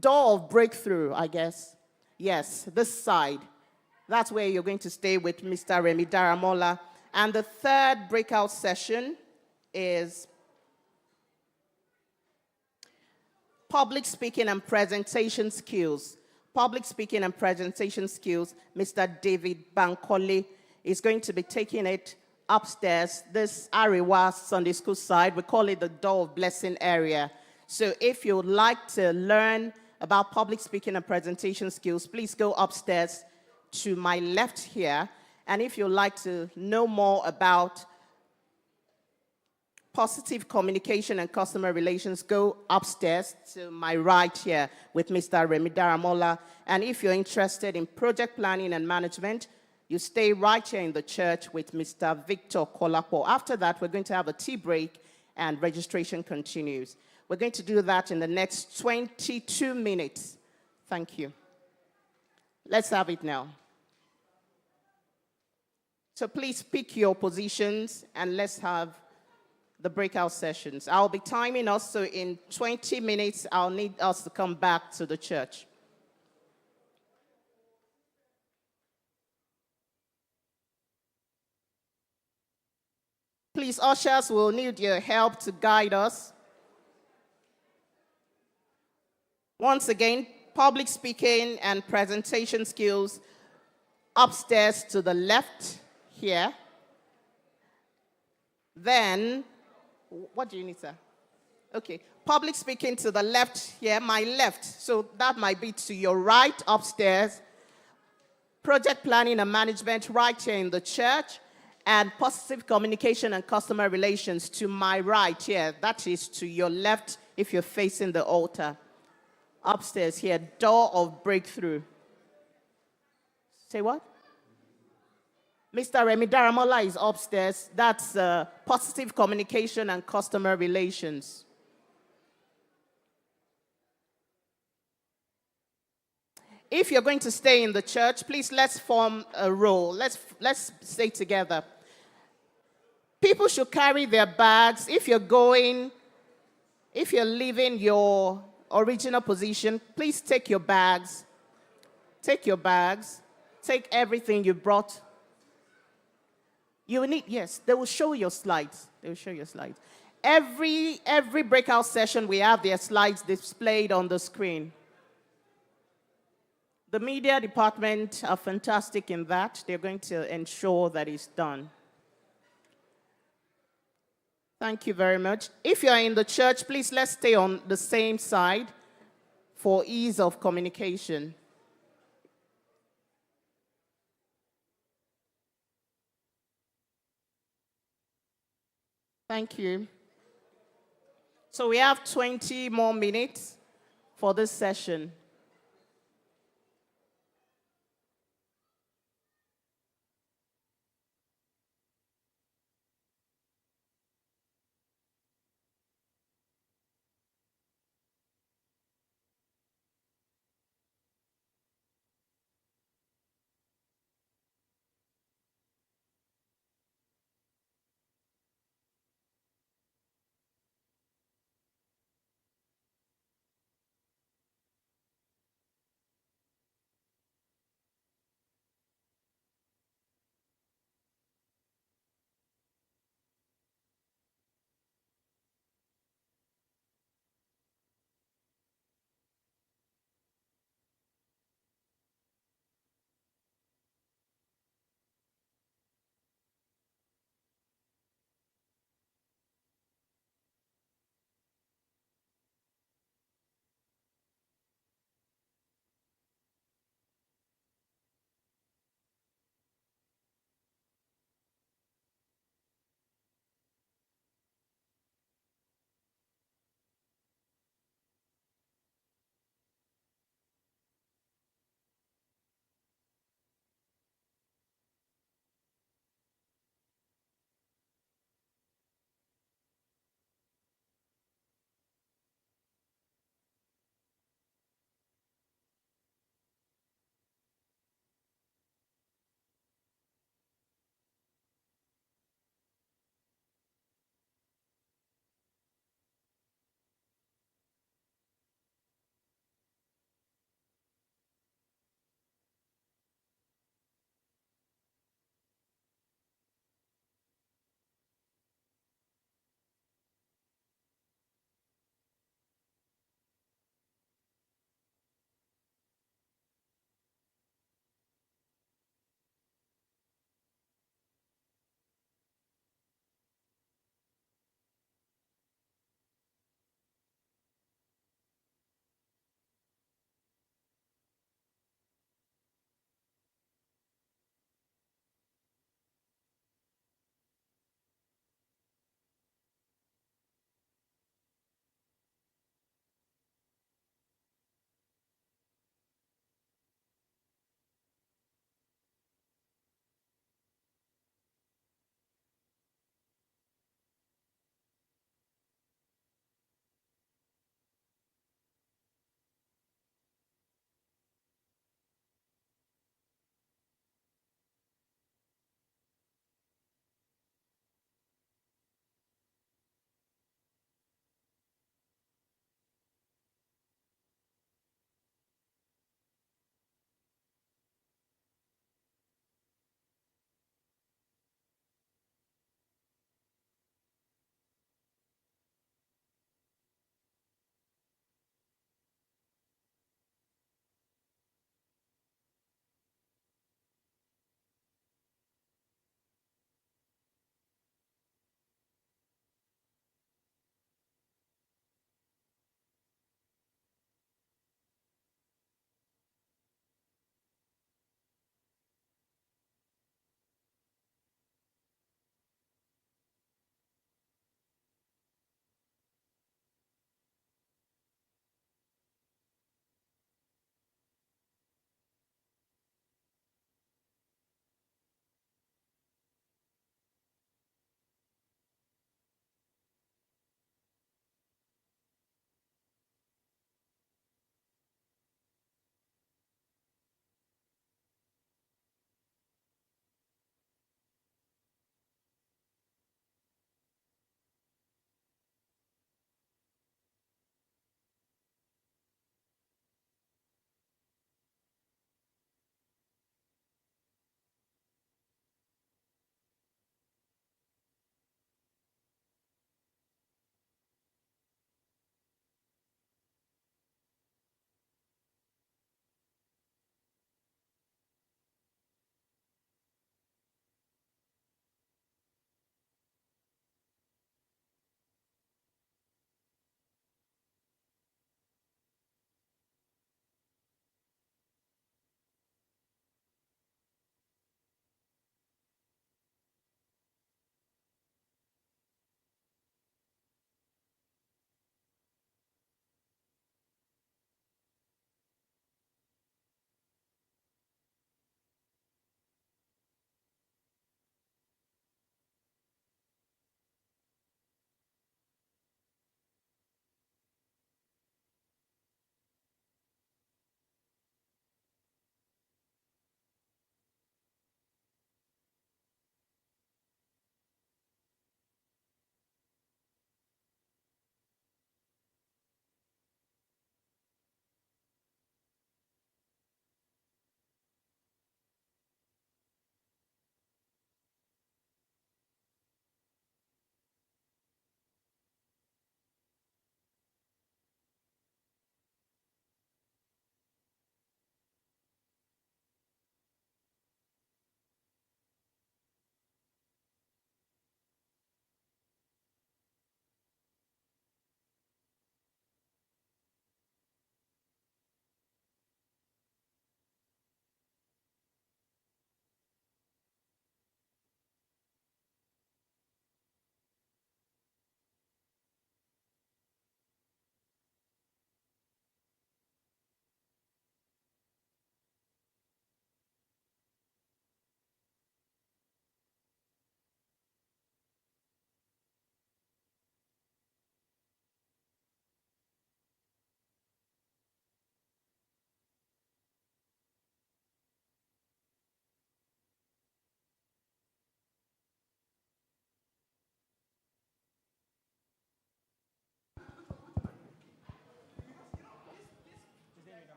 Door of breakthrough, I guess. Yes, this side. That's where you're going to stay with Mr. Remi Daramola. And the third breakout session is public speaking and presentation skills. Public speaking and presentation skills. Mr. David Bankole is going to be taking it upstairs, this Ariwa Sunday School side. We call it the Door of Blessing area. So if you would like to learn about public speaking and presentation skills, please go upstairs to my left here. And if you'd like to know more about positive communication and customer relations, go upstairs to my right here with Mr. Remi Daramola. And if you're interested in project planning and management, you stay right here in the church with Mr. Victor Kolapo. After that, we're going to have a tea break and registration continues. We're going to do that in the next 22 minutes. Thank you. Let's have it now. So please pick your positions and let's have the breakout sessions. I'll be timing us, so in 20 minutes, I'll need us to come back to the church. Please, ushers will need your help to guide us. Once again, public speaking and presentation skills upstairs to the left here. Then, what do you need, sir? Okay, public speaking to the left here, my left. So that might be to your right upstairs. Project planning and management right here in the church. And positive communication and customer relations to my right here. That is to your left if you're facing the altar. Upstairs here, door of breakthrough. Say what? Mr. Remi Daramola is upstairs. That's positive communication and customer relations. If you're going to stay in the church, please let's form a row. Let's stay together. People should carry their bags. If you're leaving your original position, please take your bags. Take your bags. Take everything you brought. You will need, yes, they will show your slides. They will show your slides. Every breakout session, we have their slides displayed on the screen. The media department are fantastic in that. They're going to ensure that it's done. Thank you very much. If you're in the church, please let's stay on the same side for ease of communication. Thank you. So we have 20 more minutes for this session.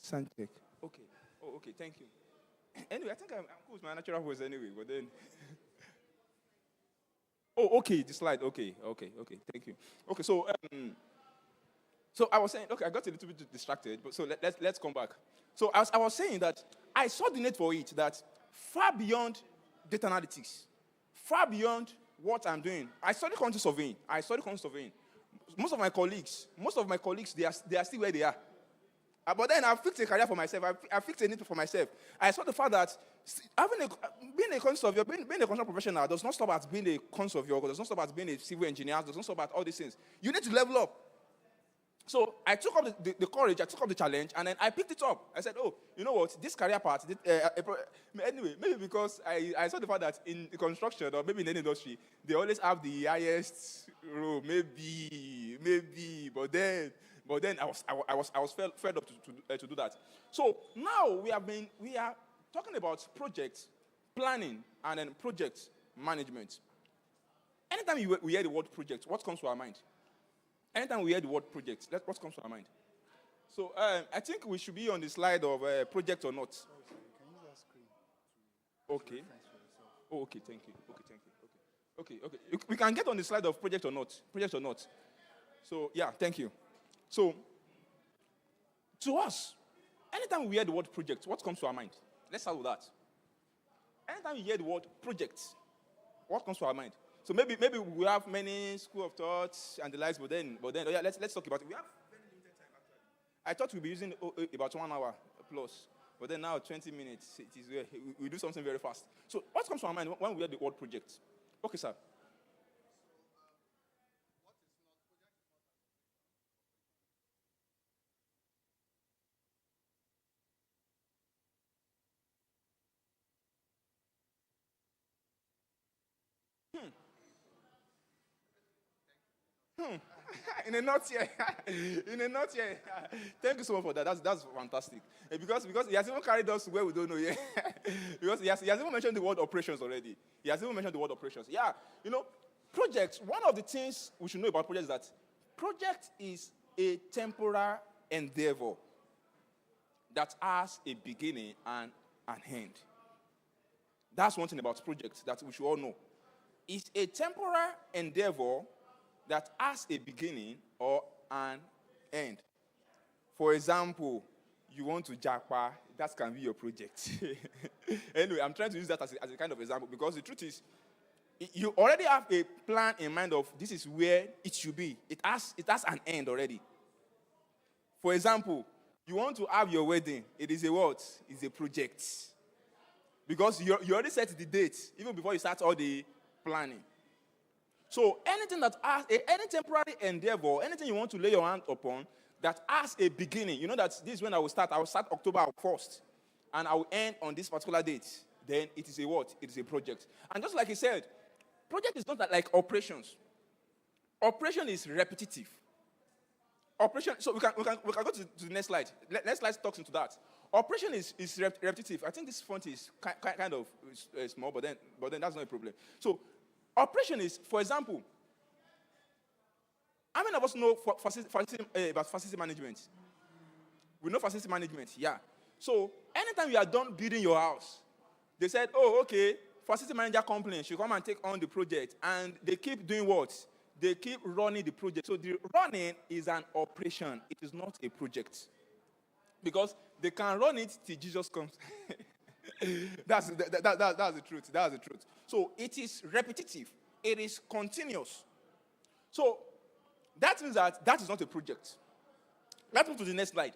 Sound check. Okay. Oh, okay. Thank you. Anyway, I think I'm cool with my natural voice anyway, but then. Oh, okay. The slide. Okay. Thank you. Okay, so I was saying, okay, I got a little bit distracted, but so let's come back. So as I was saying that I saw the need for it that far beyond data analytics, far beyond what I'm doing. I study quantity surveying. Most of my colleagues, they are still where they are. But then I fixed a career for myself. I fixed a need for myself. I saw the fact that being a quantity surveyor, being a construction professional does not stop at being a quantity surveyor, does not stop at being a civil engineer, does not stop at all these things. You need to level up. So I took up the courage, I took up the challenge, and then I picked it up. I said, oh, you know what, this career path, anyway, maybe because I saw the fact that in the construction or maybe in any industry, they always have the highest role, maybe, but then I was fed up to do that. So now we are talking about project planning and then project management. Anytime we hear the word project, what comes to our mind? Anytime we hear the word project, what comes to our mind? So I think we should be on the slide of project or not. Can you use that screen? Okay. Oh, okay, thank you. Okay. We can get on the slide of project or not. So, yeah, thank you. So, to us, anytime we hear the word project, what comes to our mind? Let's start with that. Anytime you hear the word project, what comes to our mind? So maybe we have many school of thoughts and the likes, but then yeah, let's talk about it. We have very limited time actually. I thought we'd be using about 1 hour plus, but then now 20 minutes. It is we do something very fast. So what comes to our mind when we hear the word project? Okay, sir. In a nutshell. Thank you so much for that. That's fantastic. Because he has even carried us to where we don't know yet. Because he has even mentioned the word operations already. Yeah, projects, one of the things we should know about projects is that project is a temporal endeavor that has a beginning and an end. That's one thing about projects that we should all know. It's a temporal endeavor that has a beginning or an end. For example, you want to jackpot, that can be your project. Anyway, I'm trying to use that as a kind of example because the truth is, you already have a plan in mind of this is where it should be. It has an end already. For example, you want to have your wedding. It is a what? It's a project. Because you already set the date even before you start all the planning. So anything that has any temporary endeavor, anything you want to lay your hand upon that has a beginning, you know that this is when I will start October 1st, and I will end on this particular date, then it is a what? It is a project. And just like he said, project is not like operations. Operation is repetitive. So we can go to the next slide. Next slide talks into that. Operation is repetitive. I think this font is kind of small, but then that's not a problem. So operation is, for example, how many of us know about facility management? We know facility management, yeah. So anytime you are done building your house, they said, oh, okay, facility manager complains, should come and take on the project. And they keep doing what? They keep running the project. So the running is an operation. It is not a project. Because they can run it till Jesus comes. That's the truth. That's the truth. So it is repetitive. It is continuous. So that means that is not a project. Let's move to the next slide.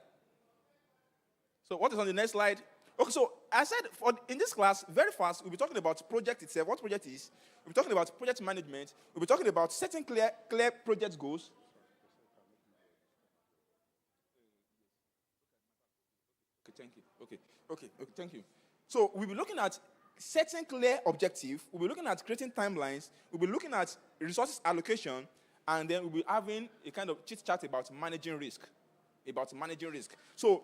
So what is on the next slide? Okay, so I said in this class, very fast, we'll be talking about project itself, what project is. We'll be talking about project management. We'll be talking about setting clear project goals. Okay, thank you. Okay, thank you. So we'll be looking at setting clear objective. We'll be looking at creating timelines. We'll be looking at resources allocation. And then we'll be having a kind of chit-chat about managing risk. So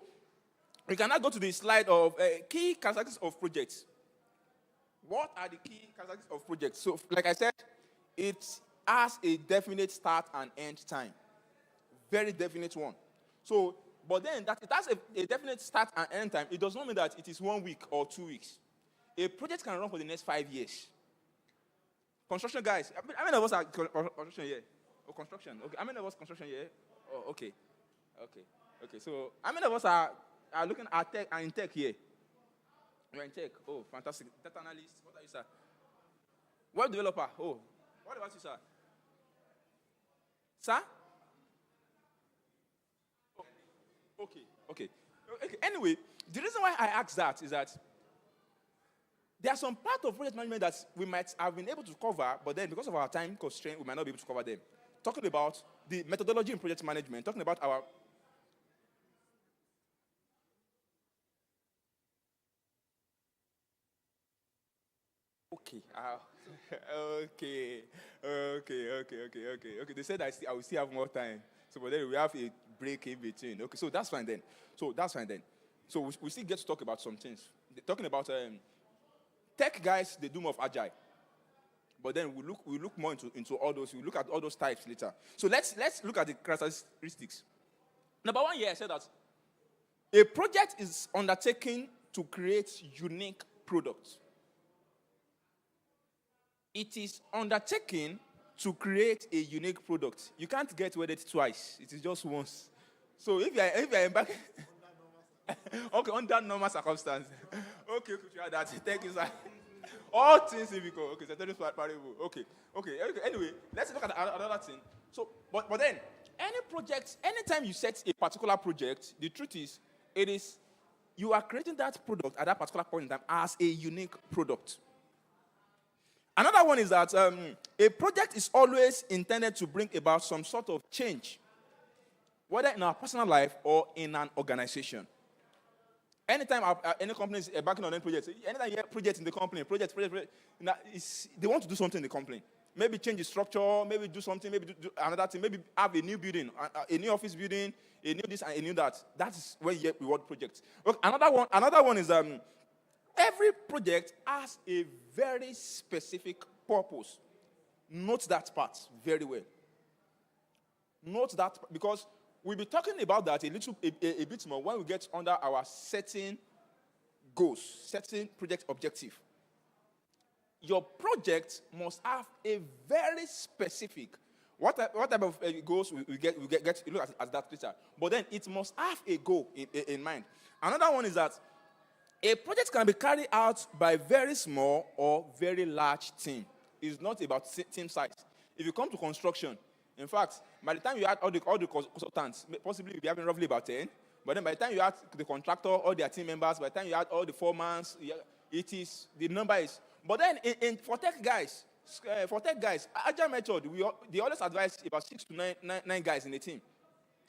we can now go to the slide of key characteristics of projects. What are the key characteristics of projects? So like I said, it has a definite start and end time. Very definite one. So But then that it has a definite start and end time. It does not mean that it is 1 week or 2 weeks. A project can run for the next 5 years. Construction guys, how many of us are construction here? Oh, construction. Okay, how many of us construction here? Oh, okay. So how many of us are looking at tech and in tech here? You're in tech. Oh, fantastic. Data analyst. What are you, sir? Web developer. Oh, what about you, sir? Sir? Okay. Anyway, the reason why I ask that is that there are some part of project management that we might have been able to cover, but then because of our time constraint, we might not be able to cover them. Talking about the methodology in project management, talking about our... Okay. They said I will still have more time. So, but then we have a break in between. Okay, so that's fine then. So we still get to talk about some things. Talking about tech guys, the doom of agile. But then we look more into all those. We look at all those types later. So let's look at the characteristics. Number one here, I said that a project is undertaken to create unique products. It is undertaken to create a unique product. You can't get with it twice. It is just once. So if you are embarking... Okay, under normal circumstances. Okay, could you add that? Thank you, sir. All things equal. Okay, so that is parable. Okay. Anyway, let's look at another thing. So, but then, any project, anytime you set a particular project, the truth is, you are creating that product at that particular point in time as a unique product. Another one is that a project is always intended to bring about some sort of change, whether in our personal life or in an organization. Anytime any company is embarking on any project, anytime you have projects in the company, project, they want to do something in the company. Maybe change the structure, maybe do something, maybe do another thing, maybe have a new building, a new office building, a new this and a new that. That is when you get reward projects. Okay, another one is every project has a very specific purpose. Note that part very well. Note that because we'll be talking about that a bit more when we get under our setting goals, setting project objective. Your project must have a very specific, what type of goals we get look at that later. But then it must have a goal in mind. Another one is that a project can be carried out by very small or very large team. It's not about team size. If you come to construction, in fact, by the time you add all the consultants, possibly you'll be having roughly about 10. But then by the time you add the contractor, all their team members, by the time you add all the foremans, the number is. But then for tech guys, agile method, they always advise about 6 to 9 guys in the team.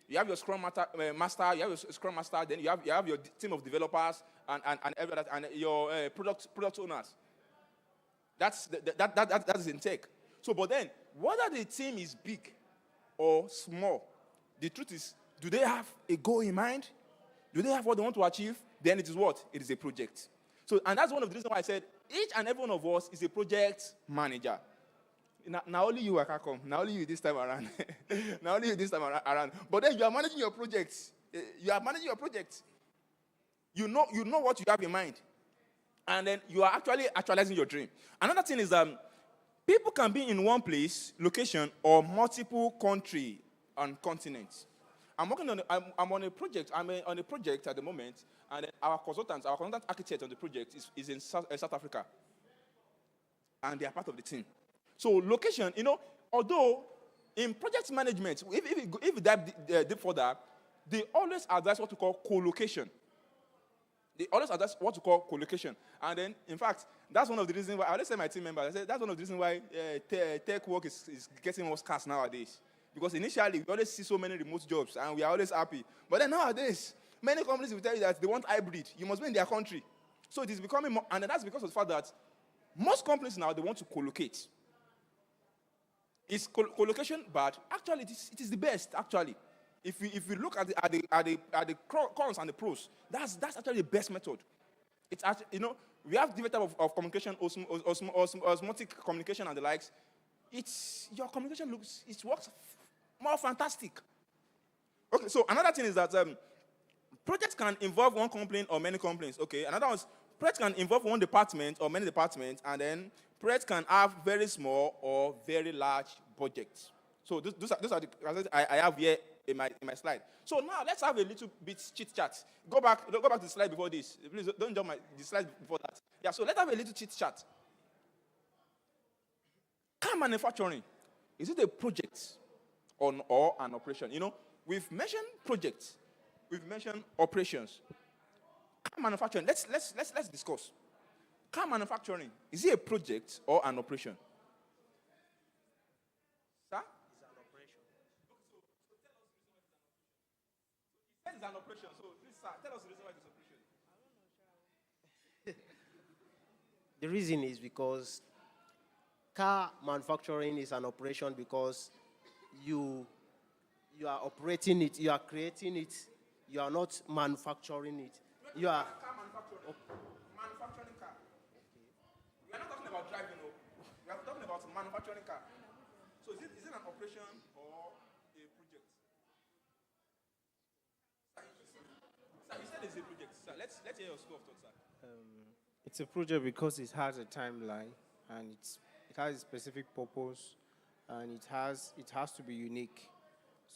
You have your Scrum master, you have your Scrum master, then you have your team of developers and your product owners. That is in tech. So, but then whether the team is big or small, the truth is, do they have a goal in mind? Do they have what they want to achieve? Then it is what? It is a project. So, and that's one of the reasons why I said each and every one of us is a project manager. Now only you can come. Now only you this time around. Now only you this time around. But then you are managing your projects. You are managing your projects. You know what you have in mind. And then you are actually actualizing your dream. Another thing is people can be in one place, location, or multiple country and continents. I'm on a project. I'm on a project at the moment, and our consultant architect on the project is in South Africa, and they are part of the team. So location, although in project management, if you dive deep further, they always advise what we call co-location. They always advise what we call co-location. And then, in fact, that's one of the reasons why, I always say my team members, I say that's one of the reasons why tech work is getting more scarce nowadays. Because initially, we always see so many remote jobs, and we are always happy. But then nowadays, many companies will tell you that they want hybrid. You must be in their country. So it is becoming more, and that's because of the fact that most companies now, they want to co-locate. Is co-location bad? Actually, it is the best, actually. If we look at the cons and the pros, that's actually the best method. It's actually, we have different type of communication, osmotic communication and the likes. Your communication works more fantastic. Okay, so another thing is that projects can involve one complaint or many complaints. Okay, another one is projects can involve one department or many departments, and then projects can have very small or very large budgets. So those are the I have here in my slide. So now let's have a little bit chit chat. Go back to the slide before this. Please don't jump the slide before that. Yeah, so let's have a little chit chat. Car manufacturing, is it a project or an operation? You know, we've mentioned projects, we've mentioned operations. Car manufacturing, let's discuss. Car manufacturing, is it a project or an operation? Sir? It's an operation. It's an operation. So please, sir, tell us the reason why it's operation. The reason is because car manufacturing is an operation because you are operating it, you are creating it, you are not manufacturing it. You are Car manufacturing. Manufacturing car. We are not talking about driving, no. We are talking about manufacturing car. So is it an operation or a project? Sir, you said it's a project. Sir, let's hear your school of thought, sir. It's a project because it has a timeline and it has a specific purpose and it has to be unique.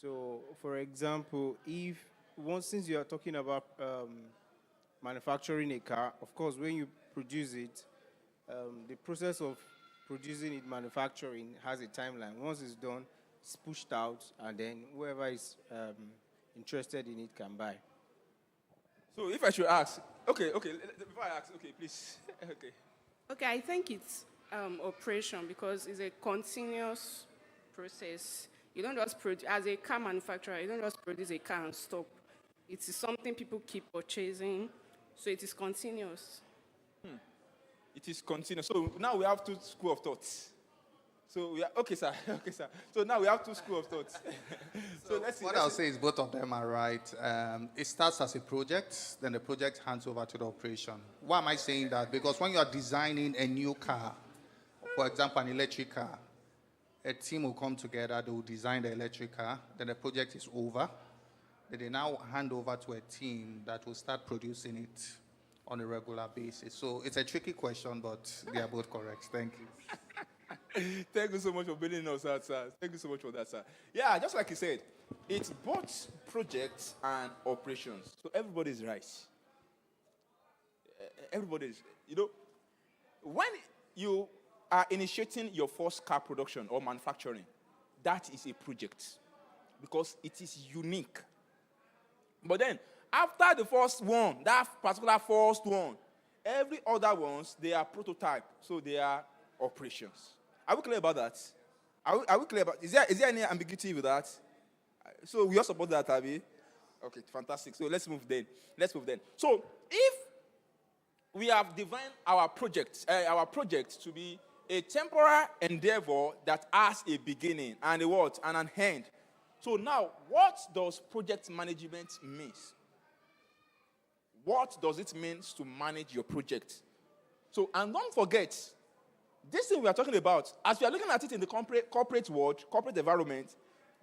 So, for example, since you are talking about manufacturing a car, of course, when you produce it, the process of producing it, manufacturing, has a timeline. Once it's done, it's pushed out, and then whoever is interested in it can buy. So if I should ask, okay, before I ask, okay, please, okay. Okay, I think it's operation because it's a continuous process. You don't just produce, as a car manufacturer, you don't just produce a car and stop. It is something people keep purchasing, so it is continuous. It is continuous. So now we have two school of thoughts. So we are, okay, sir. So now we have two school of thoughts. So let's see. What I'll say is both of them are right. It starts as a project, then the project hands over to the operation. Why am I saying that? Because when you are designing a new car, for example, an electric car, a team will come together, they will design the electric car, then the project is over. Then they now hand over to a team that will start producing it on a regular basis. So it's a tricky question, but they are both correct. Thank you. Thank you so much for bailing us out, sir. Thank you so much for that, sir. Yeah, just like you said, it's both projects and operations. So everybody's right. Everybody's, when you are initiating your first car production or manufacturing, that is a project because it is unique. But then, after the first one, that particular first one, every other ones, they are prototype, so they are operations. Are we clear about that? Are we clear about? Is there any ambiguity with that? So we all support that, Abby. Okay, fantastic. So let's move then. So if we have defined our project to be a temporary endeavor that has a beginning and a what and an end. So now, what does project management mean? What does it mean to manage your project? So, and don't forget, this thing we are talking about, as we are looking at it in the corporate world, corporate environment,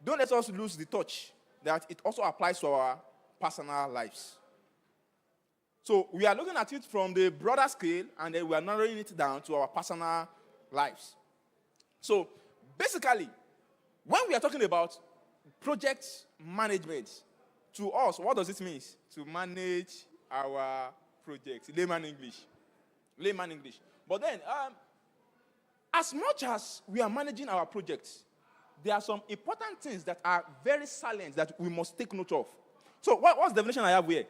don't let us lose the touch that it also applies to our personal lives. So we are looking at it from the broader scale, and then we are narrowing it down to our personal lives. So basically, when we are talking about project management, to us, what does it mean? To manage our projects. Layman English. But then, as much as we are managing our projects, there are some important things that are very salient that we must take note of. So what's the definition I have here?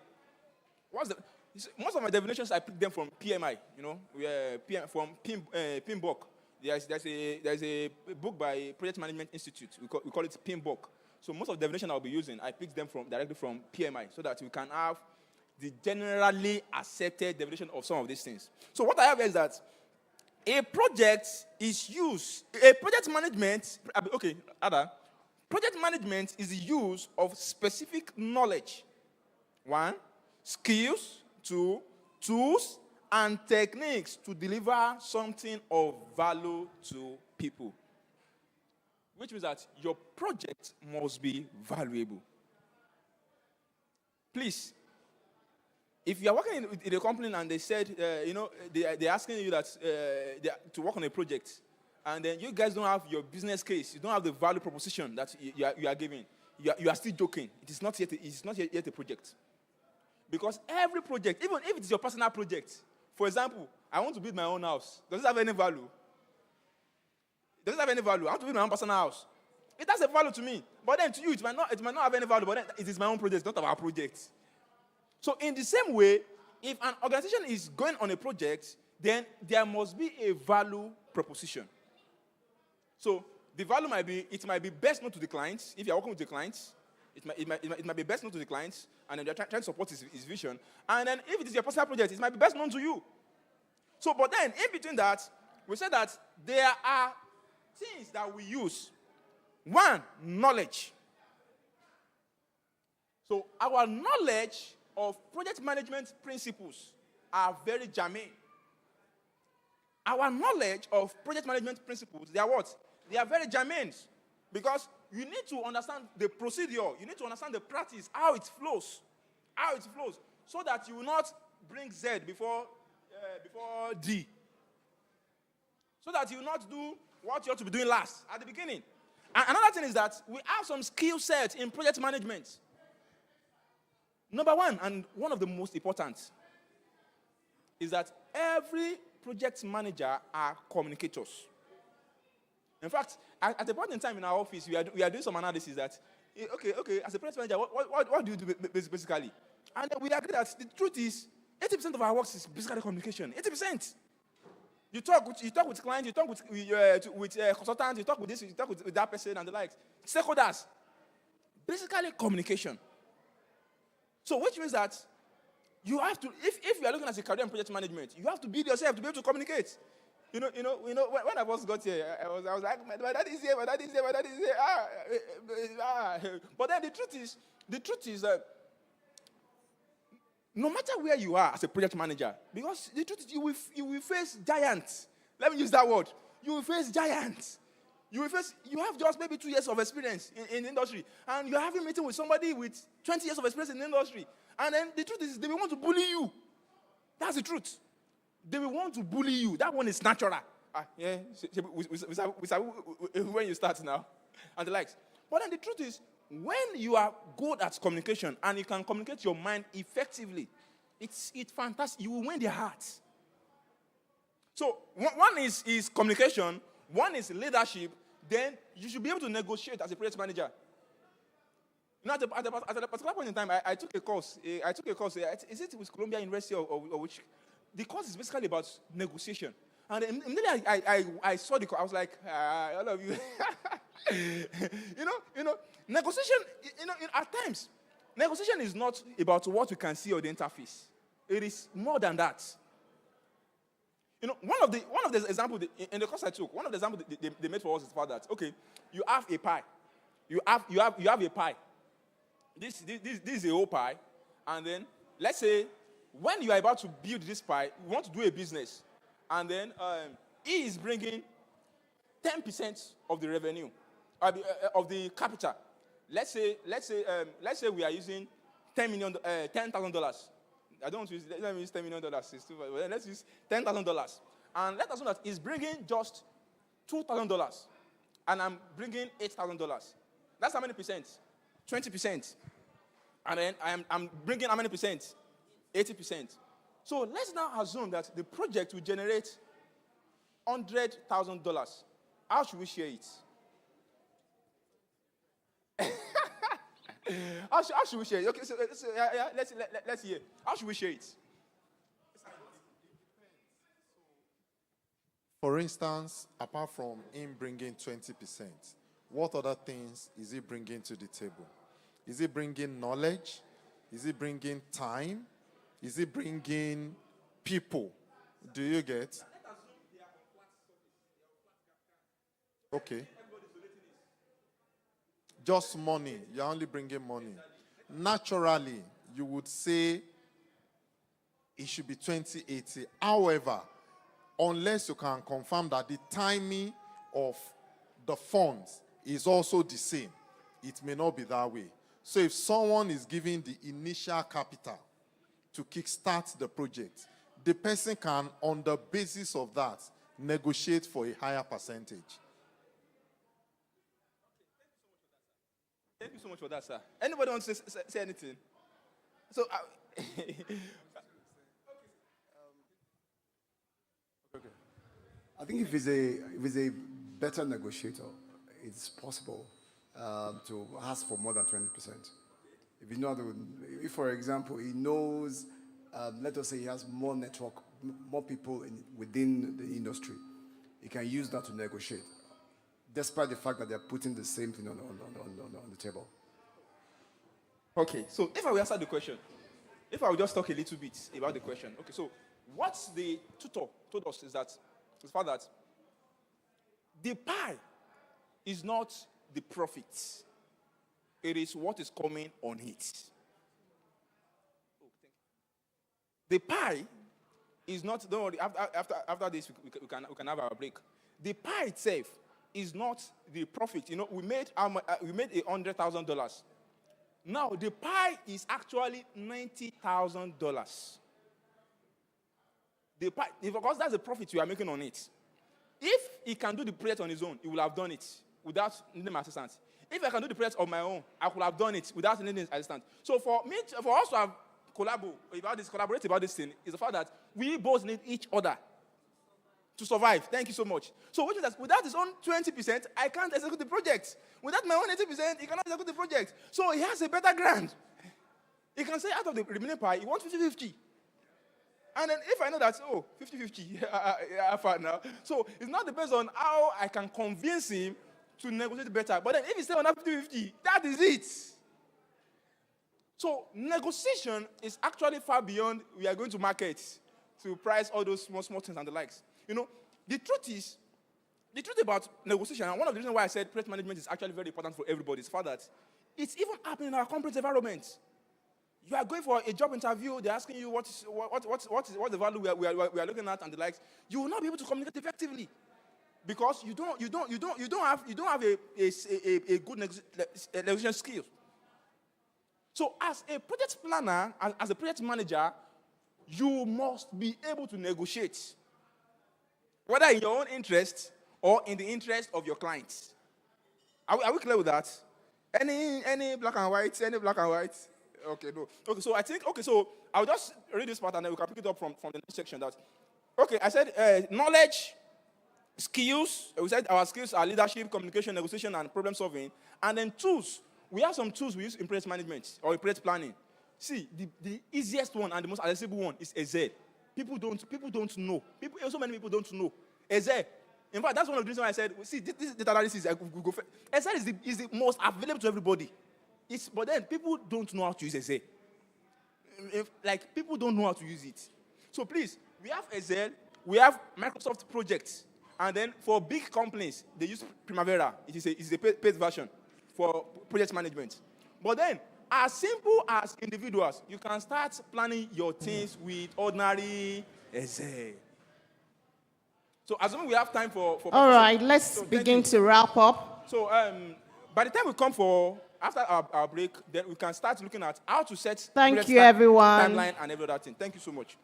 Most of my definitions, I pick them from PMI, from PMBOK. There's a book by Project Management Institute. We call it PMBOK. So most of the definition I'll be using, I pick them directly from PMI so that we can have the generally accepted definition of some of these things. So what I have here is that project management is the use of specific knowledge. 1, skills. 2, tools and techniques to deliver something of value to people. Which means that your project must be valuable. Please, if you are working in a company and they said, they're asking you that to work on a project, and then you guys don't have your business case, you don't have the value proposition that you are giving, you are still joking. It's not yet a project. Because every project, even if it's your personal project, for example, I want to build my own house. Does it have any value? Does it have any value? I want to build my own personal house. It has a value to me. But then to you, it might not have any value, but then it is my own project, not our project. So in the same way, if an organization is going on a project, then there must be a value proposition. So the value might be best known to the clients. If you're working with the clients, it might be best known to the clients, and then you're trying to support his vision. And then if it is your personal project, it might be best known to you. So, but then in between that, we said that there are things that we use. One, knowledge. So our knowledge of project management principles are very germane. Our knowledge of project management principles, they are what? They are very germane. Because you need to understand the procedure. You need to understand the practice, how it flows. So that you will not bring Z before D. So that you will not do what you ought to be doing last, at the beginning. And another thing is that we have some skill sets in project management. Number one, and one of the most important, is that every project manager are communicators. In fact, at a point in time in our office, we are doing some analysis that, okay, as a project manager, what do you do basically? And we agree that the truth is, 80% of our work is basically communication. 80%. You talk with clients, you talk with consultants, you talk with this, you talk with that person and the likes. Stakeholders. Basically communication. So which means that you have to, if you are looking at a career in project management, you have to build yourself to be able to communicate. You know, when I first got here, I was like, my dad is here. But then the truth is that no matter where you are as a project manager, because the truth is you will face giants. Let me use that word. You will face giants. You have just maybe 2 years of experience in the industry, and you're having a meeting with somebody with 20 years of experience in the industry. And then the truth is they will want to bully you. That's the truth. They will want to bully you. That one is natural. When you start now, and the likes. But then the truth is, when you are good at communication and you can communicate your mind effectively, it's fantastic. You will win their hearts. So one is communication, one is leadership. Then you should be able to negotiate as a project manager. You know, at a particular point in time, I took a course. Is it with Columbia University or which? The course is basically about negotiation. And immediately I saw the course. I was like, all of you. Negotiation, at times, negotiation is not about what you can see on the interface. It is more than that. One of the examples in the course I took, one of the examples they made for us is about that. Okay, you have a pie. You have a pie. This is a whole pie, and then let's say when you are about to build this pie, you want to do a business, and then he is bringing 10% of the revenue of the capital. Let's say we are using $10,000. I don't want to use. Let me use $10 million. It's too bad. Well, let's use $10,000, and let us know that he's bringing just $2,000, and I'm bringing $8,000. That's how many percent? 20%. And then I'm bringing how many percent? 80%. So let's now assume that the project will generate $100,000. How should we share it? How should we share it? Okay, so let's hear. How should we share it? For instance, apart from him bringing 20%, what other things is he bringing to the table? Is he bringing knowledge? Is he bringing time? Is he bringing people? Do you get? Okay. Just money. You're only bringing money. Naturally, you would say it should be 2080. However, unless you can confirm that the timing of the funds is also the same, it may not be that way. So if someone is giving the initial capital to kickstart the project, the person can, on the basis of that, negotiate for a higher percentage. Thank you so much for that, sir. Anybody want to say anything? So, I think if it's a better negotiator, it's possible to ask for more than 20%. If you know, if for example he knows, let us say he has more network, more people within the industry, he can use that to negotiate, despite the fact that they're putting the same thing on the table. okay, so if I will answer the question, if I will just talk a little bit about the question. Okay, so what the tutor told us is that, the fact that the pie is not the profit. It is what is coming on it. The pie is not, don't worry, after this, we can have our break. The pie itself is not the profit. You know, we made $100,000. Now, the pie is actually $90,000. The pie, because that's the profit we are making on it. If he can do the project on his own, he will have done it without needing my assistance. If I can do the project on my own, I could have done it without needing his assistance. So for us to have collaborate about this thing is the fact that we both need each other to survive. Thank you so much. So which is that without his own 20%, I can't execute the project. Without my own 80%, he cannot execute the project. So he has a better grant. He can say out of the remaining pie, he wants 50-50. And then if I know that, 50-50, I found now. So it's not depends on how I can convince him to negotiate better. But then if he stays on that 50-50, that is it. So negotiation is actually far beyond we are going to market to price all those small things and the likes. You know, the truth about negotiation, and one of the reasons why I said project management is actually very important for everybody, is the fact that it's even happening in our corporate environment. You are going for a job interview, they're asking you what's the value we are looking at and the likes. You will not be able to communicate effectively because you don't have a good negotiation skill. So as a project planner, as a project manager, you must be able to negotiate, whether in your own interest or in the interest of your clients. Are we clear with that? Any black and white? Any black and white? Okay, no. Okay, so I think, so I'll just read this part and then we can pick it up from the next section. I said knowledge, skills. We said our skills are leadership, communication, negotiation, and problem solving. And then tools. We have some tools we use in project management or in project planning. See, the easiest one and the most accessible one is Excel. People don't know. So many people don't know. Excel. In fact, that's one of the reasons why I said, see, this data analysis, Excel is the most available to everybody. But then people don't know how to use Excel. People don't know how to use it. So please, we have Excel, we have Microsoft Projects, and then for big companies, they use Primavera. It's a paid version for project management. But then, as simple as individuals, you can start planning your things with ordinary Excel. So assuming we have time for all right, let's begin to wrap up. So by the time we come after our break, then we can start looking at how to set Thank you, everyone. timeline and every other thing. Thank you so much.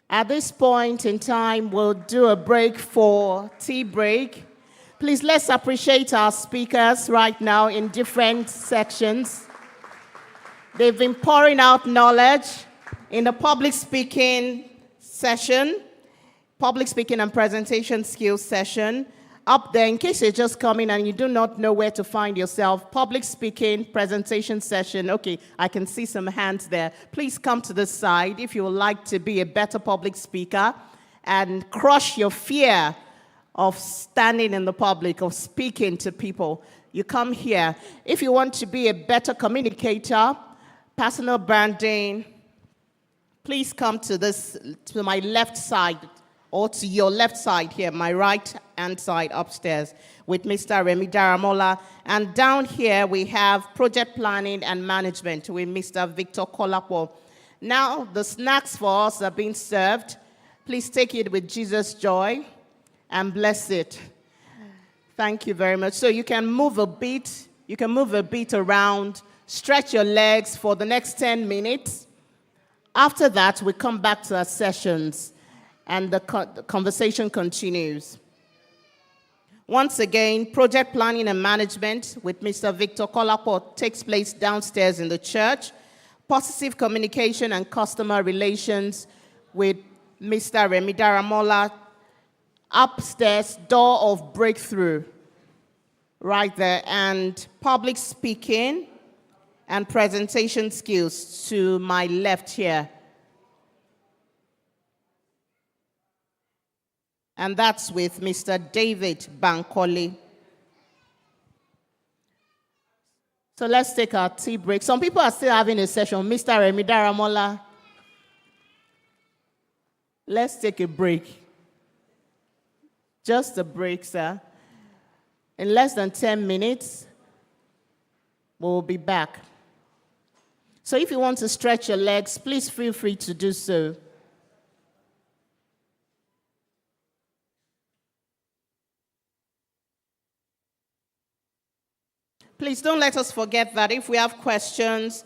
At this point in time, we'll do a break for tea break. Please, let's appreciate our speakers right now in different sections. They've been pouring out knowledge in the public speaking session, public speaking and presentation skills session. Up there, in case you're just coming and you do not know where to find yourself, public speaking, presentation session. Okay, I can see some hands there. Please come to the side if you would like to be a better public speaker and crush your fear of standing in the public, of speaking to people. You come here. If you want to be a better communicator, personal branding, please come to my left side, or to your left side here, my right-hand side upstairs with Mr. Remy Daramola. And down here, we have project planning and management with Mr. Victor Kolapo. Now, the snacks for us are being served. Please take it with Jesus' joy and bless it. Thank you very much. So you can move a bit. You can move a bit around, stretch your legs for the next 10 minutes. After that, we come back to our sessions and the conversation continues. Once again, project planning and management with Mr. Victor Kolapo takes place downstairs in the church. Positive communication and customer relations with Mr. Remi Daramola upstairs, door of breakthrough, right there, and public speaking and presentation skills to my left here. And that's with Mr. David Bankole. So let's take our tea break. Some people are still having a session. Mr. Remi Daramola, let's take a break. Just a break, sir. In less than 10 minutes, we'll be back. So if you want to stretch your legs, please feel free to do so. Please don't let us forget that if we have questions,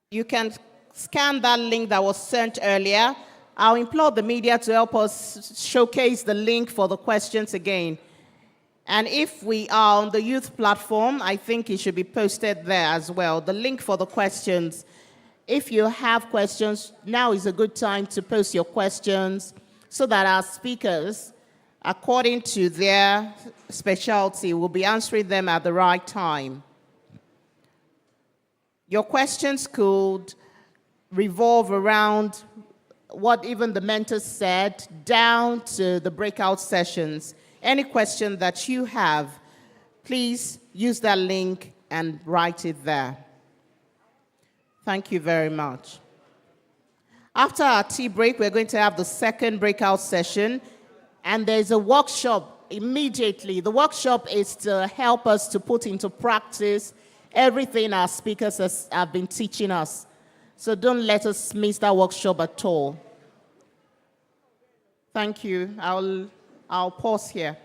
you can scan that link that was sent earlier. I'll implore the media to help us showcase the link for the questions again. And if we are on the youth platform, I think it should be posted there as well. The link for the questions. If you have questions, now is a good time to post your questions so that our speakers, according to their specialty, will be answering them at the right time. Your questions could revolve around what even the mentors said, down to the breakout sessions. Any question that you have, please use that link and write it there. Thank you very much. After our tea break, we're going to have the second breakout session, and there's a workshop immediately. The workshop is to help us to put into practice everything our speakers have been teaching us. So don't let us miss that workshop at all. Thank you. I'll pause here.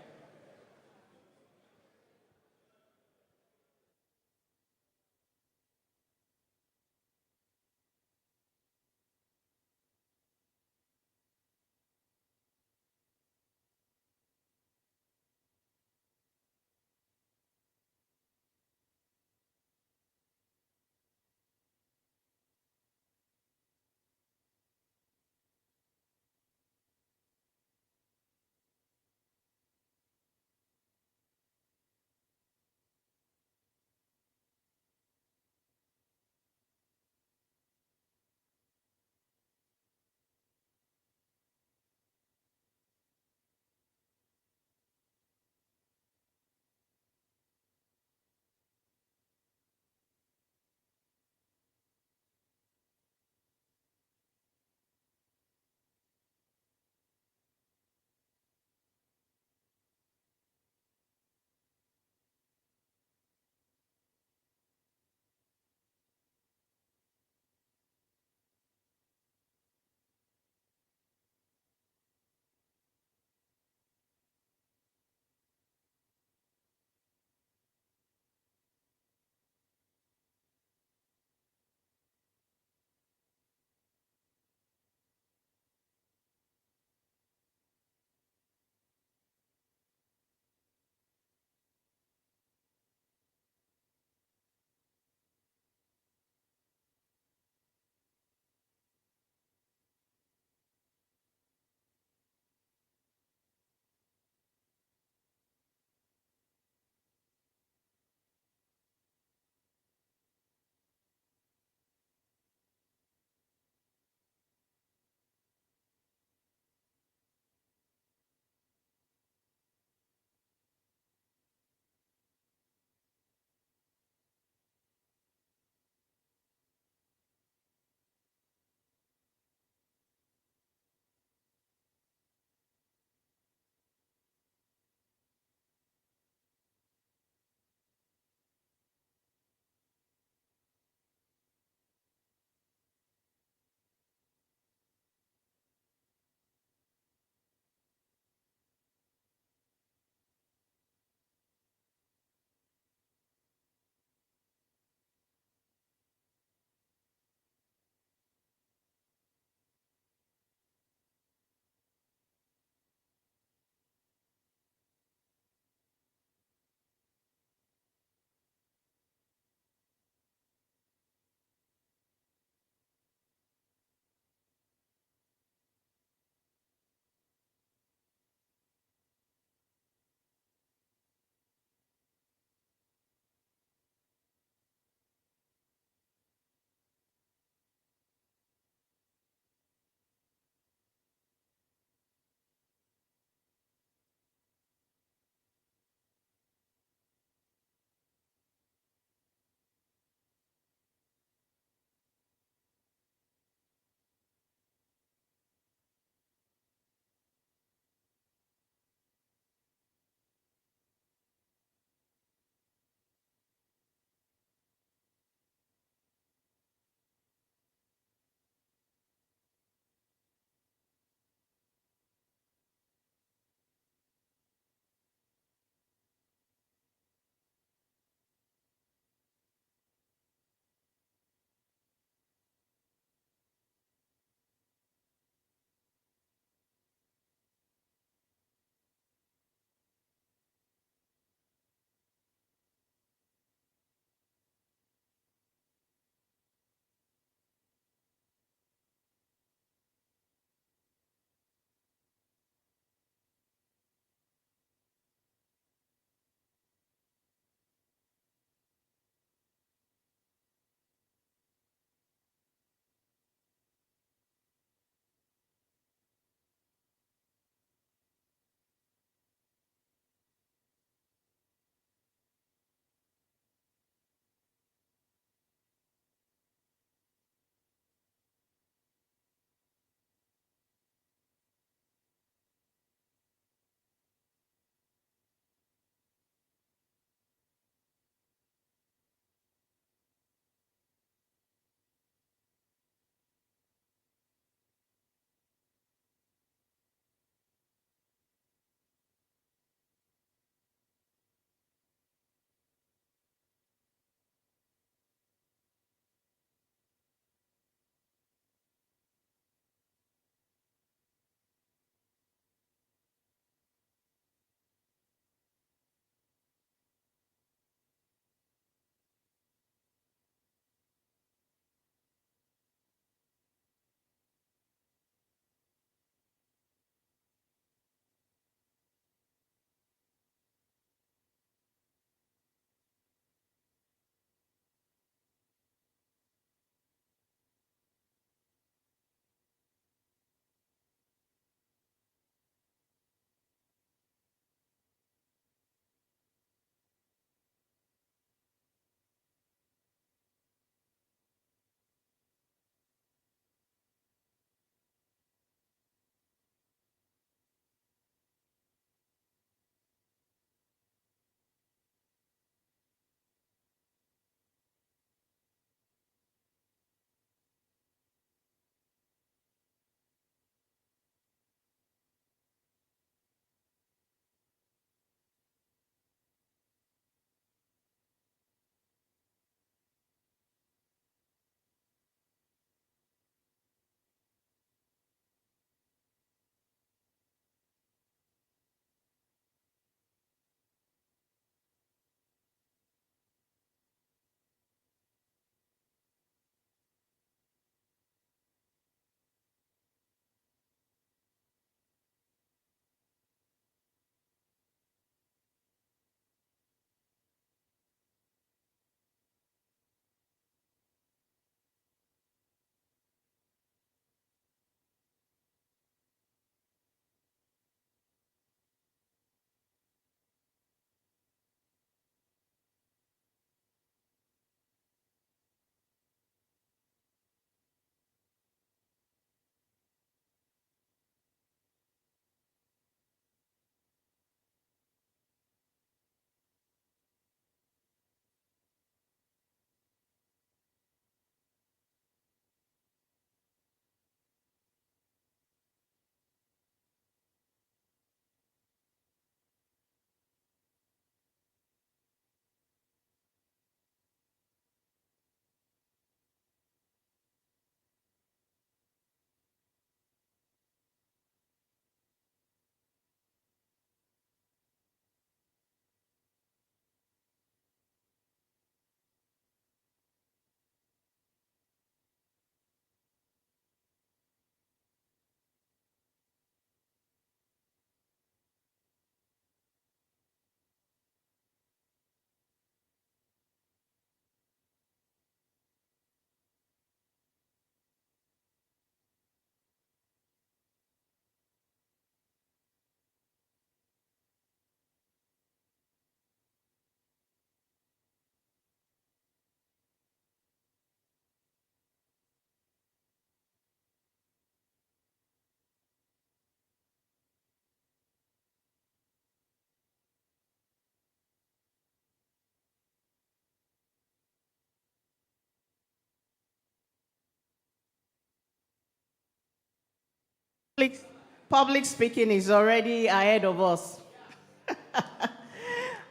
Public speaking is already ahead of us.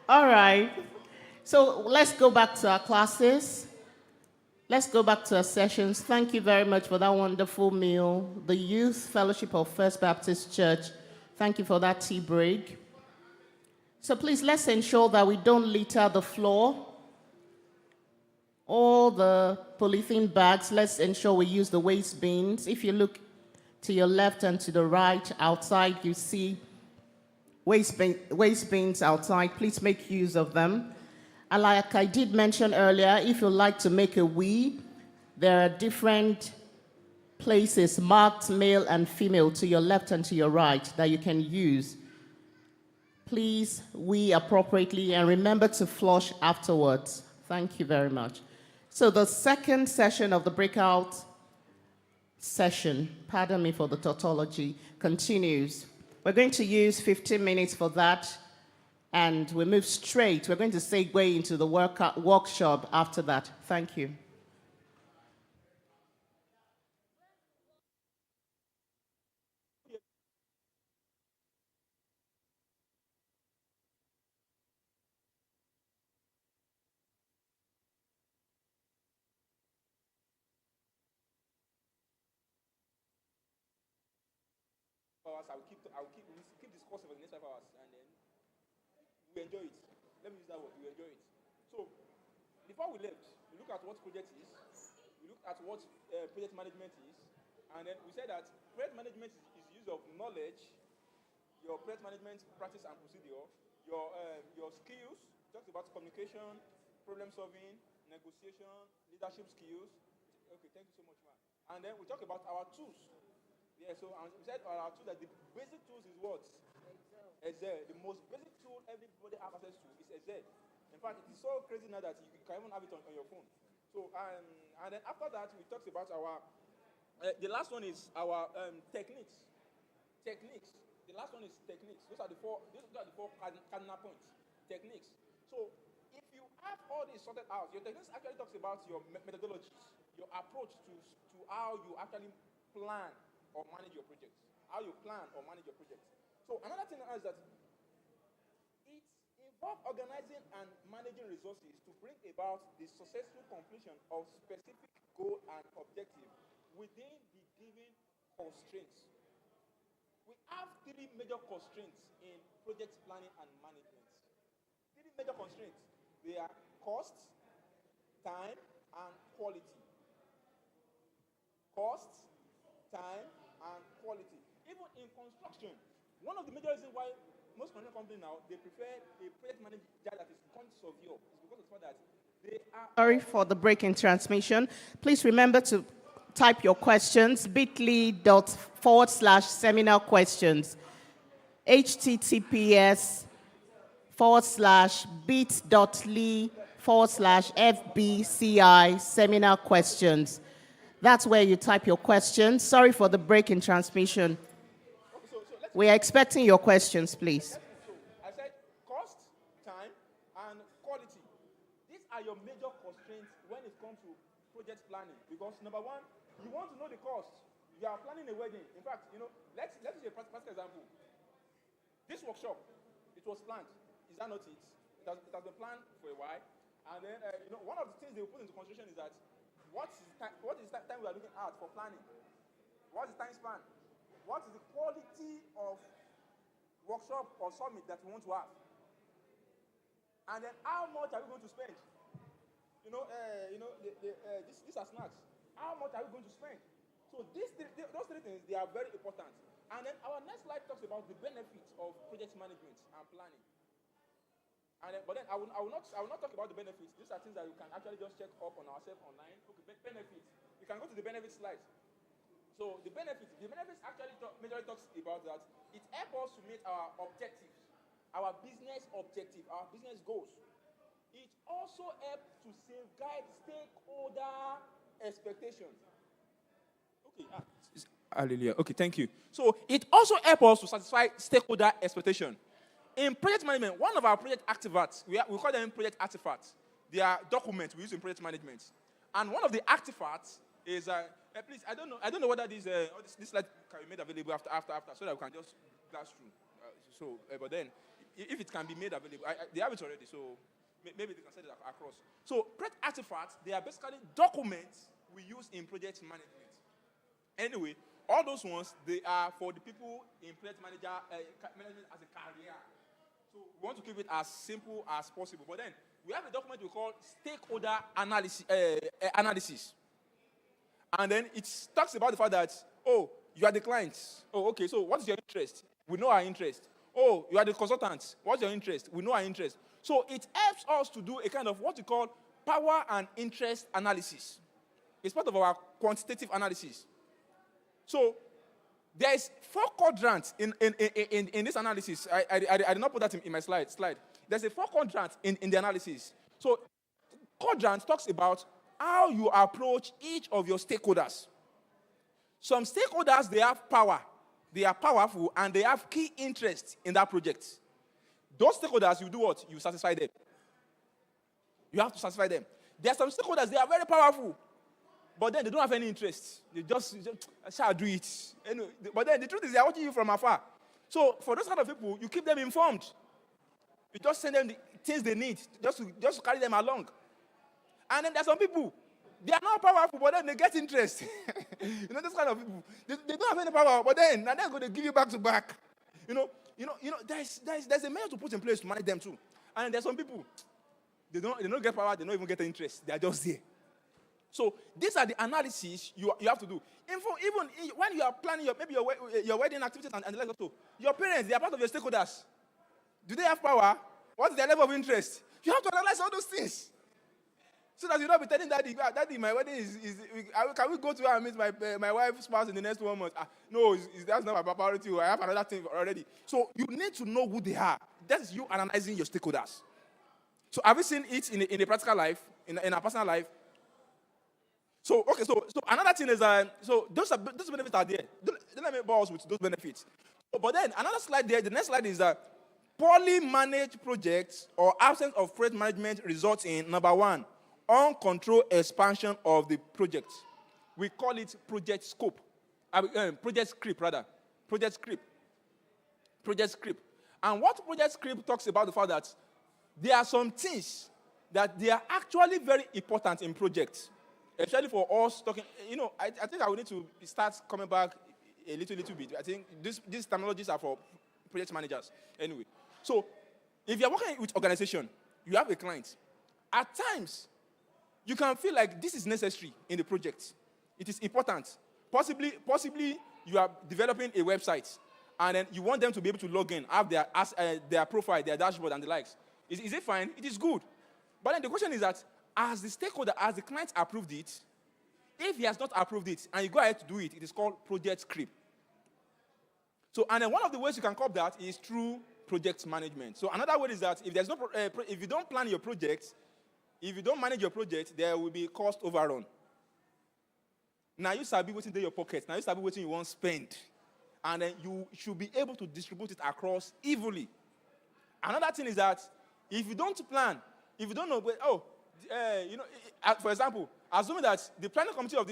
All right. So let's go back to our classes. Let's go back to our sessions. Thank you very much for that wonderful meal. The Youth Fellowship of First Baptist Church, thank you for that tea break. So please, let's ensure that we don't litter the floor. All the polythene bags, let's ensure we use the waste bins. If you look to your left and to the right outside, you see waste bins outside. Please make use of them. And like I did mention earlier, if you'd like to make a wee, there are different places marked male and female to your left and to your right that you can use. Please wee appropriately and remember to flush afterwards. Thank you very much. So the second session of the breakout session, pardon me for the tautology, continues. We're going to use 15 minutes for that. And we move straight. We're going to segue into the workshop after that. Thank you. I will keep this course for the next 5 hours, and then we enjoy it. Let me use that word. We enjoy it. So, before we left, we looked at what project is. We looked at what project management is, and then we said that project management is use of knowledge, your project management practice and procedure, your skills. Talked about communication, problem solving, negotiation, leadership skills. Okay, thank you so much, man. And then we talked about our tools. Yeah, so we said our tools that the basic tools is what? Excel. The most basic tool everybody has access to is Excel. In fact, it is so crazy now that you can even have it on your phone. So, and then after that, we talked about our, the last one is our techniques. Techniques. The last one is techniques. Those are the four cardinal points. Techniques. So, if you have all these sorted out, your techniques actually talks about your methodologies, your approach to how you actually plan or manage your projects. How you plan or manage your projects. So another thing is that it involves organizing and managing resources to bring about the successful completion of specific goal and objective within the given constraints. We have 3 major constraints in project planning and management. 3 major constraints. They are cost, time, and quality. Cost, time, and quality. Even in construction, one of the major reasons why most construction companies now, they prefer a project manager that is quantity surveyor is because of the fact that they are... Sorry for the break in transmission. Please remember to type your questions, bit.ly/seminar questions, https://bit.ly/FBCI seminar questions. That's where you type your questions. Sorry for the break in transmission. We are expecting your questions, please. So I said cost, time, and quality. These are your major constraints when it comes to project planning. Because number one, you want to know the cost. You are planning a wedding. In fact, let's use a practical example. This workshop, it was planned. Is that not it? It has been planned for a while. And then, one of the things they will put into consideration is that what is the time we are looking at for planning? What is the time span? What is the quality of workshop or summit that we want to have? And then how much are we going to spend? These are snacks. How much are we going to spend? So those 3 things, they are very important. And then our next slide talks about the benefits of project management and planning. And then, but then I will not talk about the benefits. These are things that you can actually just check up on ourselves online. Okay, benefits. You can go to the benefits slide. So the benefits actually majorly talks about that. It helps us to meet our objectives, our business objective, our business goals. It also helps to safeguard stakeholder expectations. Okay. Hallelujah. Okay, thank you. So it also helps us to satisfy stakeholder expectation. In project management, one of our project artifacts, we call them project artifacts. They are documents we use in project management. And one of the artifacts is Please, I don't know whether this slide can be made available after, so that we can just glass through. But then, if it can be made available, they have it already, so maybe they can send it across. So, project artifacts, they are basically documents we use in project management. Anyway, all those ones, they are for the people in project management as a career. So, we want to keep it as simple as possible. But then, we have a document we call stakeholder analysis. And then it talks about the fact that, oh, you are the client. Oh, okay, so what is your interest? We know our interest. Oh, you are the consultant. What's your interest? We know our interest. So it helps us to do a kind of what we call power and interest analysis. It's part of our quantitative analysis. So there is 4 quadrants in this analysis. I did not put that in my slide. There's a 4 quadrants in the analysis. So quadrant talks about how you approach each of your stakeholders. Some stakeholders, they have power. They are powerful, and they have key interest in that project. Those stakeholders, you do what? You satisfy them. You have to satisfy them. There are some stakeholders, they are very powerful, but then they don't have any interest. They just shall do it. Anyway, but then the truth is, they are watching you from afar. So for those kind of people, you keep them informed. You just send them the things they need, just to carry them along. And then there are some people, they are not powerful, but then they get interest. You know, this kind of people, they don't have any power, but then they're going to give you back to back. You know, there's a measure to put in place to manage them too. And there's some people, they don't get power, they don't even get interest. They are just there. So these are the analyses you have to do. Even when you are planning your wedding activities and the like also, your parents, they are part of your stakeholders. Do they have power? What is their level of interest? You have to analyze all those things. So that you don't be telling Daddy, my wedding can we go to her and meet my wife's spouse in the next 1 month? No, that's not my priority. I have another thing already. So you need to know who they are. That is you analyzing your stakeholders. So have you seen it in a practical life, in a personal life? So okay, so another thing is so those benefits are there. Don't let me bore us with those benefits. But then another slide there. The next slide is that poorly managed projects or absence of project management results in number 1. Uncontrolled expansion of the project. We call it project scope. Project script, rather. Project script. And what project script talks about the fact that there are some things that they are actually very important in projects. Especially for us talking, I think I will need to start coming back a little bit. I think these terminologies are for project managers. Anyway, so if you're working with organization, you have a client. At times, you can feel like this is necessary in the project. It is important. Possibly you are developing a website, and then you want them to be able to log in, have their profile, their dashboard, and the likes. Is it fine? It is good. But then the question is that, as the client approved it, if he has not approved it, and you go ahead to do it, it is called project script. So, and then one of the ways you can copy that is through project management. So another way is that if you don't plan your project, if you don't manage your project, there will be cost overrun. Now you start waiting in your pocket. Now you start waiting you won't spend. And then you should be able to distribute it across evenly. Another thing is that if you don't plan, if you don't know, for example, assuming that the planning committee of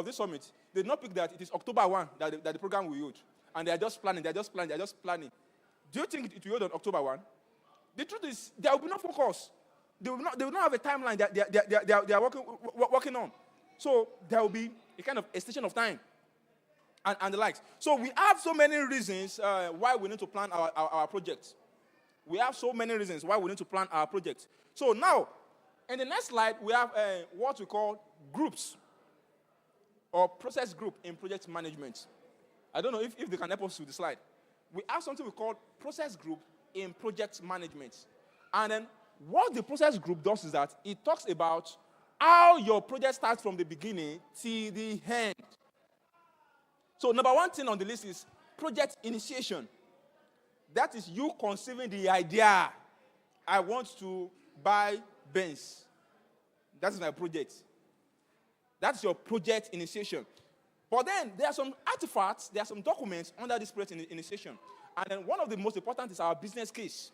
this summit did not pick that it is October 1 that the program will hold, and they are just planning. Do you think it will hold on October 1? The truth is, there will be no focus. They will not have a timeline that they are working on. So there will be a kind of extension of time and the likes. So we have so many reasons why we need to plan our projects. We have so many reasons why we need to plan our projects. So now, in the next slide, we have what we call groups or process group in project management. I don't know if they can help us with the slide. We have something we call process group in project management. And then what the process group does is that it talks about how your project starts from the beginning till the end. So number 1 thing on the list is project initiation. That is you conceiving the idea. I want to buy Benz. That is my project. That's your project initiation. But then there are some artifacts, there are some documents under this project initiation. And then one of the most important is our business case.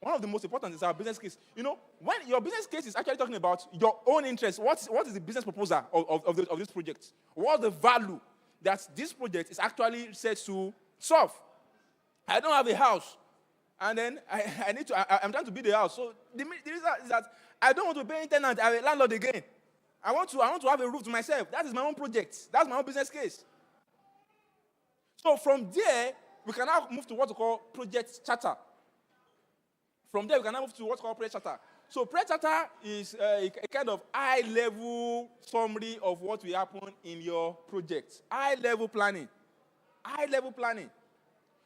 one of the most important is our business case. You know, when your business case is actually talking about your own interest, what is the business proposal of this project? What's the value that this project is actually set to solve? I don't have a house, and then I'm trying to build a house. So the reason is that I don't want to pay a tenant, I'm a landlord again. I want to have a roof to myself. That is my own project. That's my own business case. So from there, we can now move to what we call project charter. From there, we can now move to what's called project charter. So project charter is a kind of high-level summary of what will happen in your project. High-level planning. High-level planning.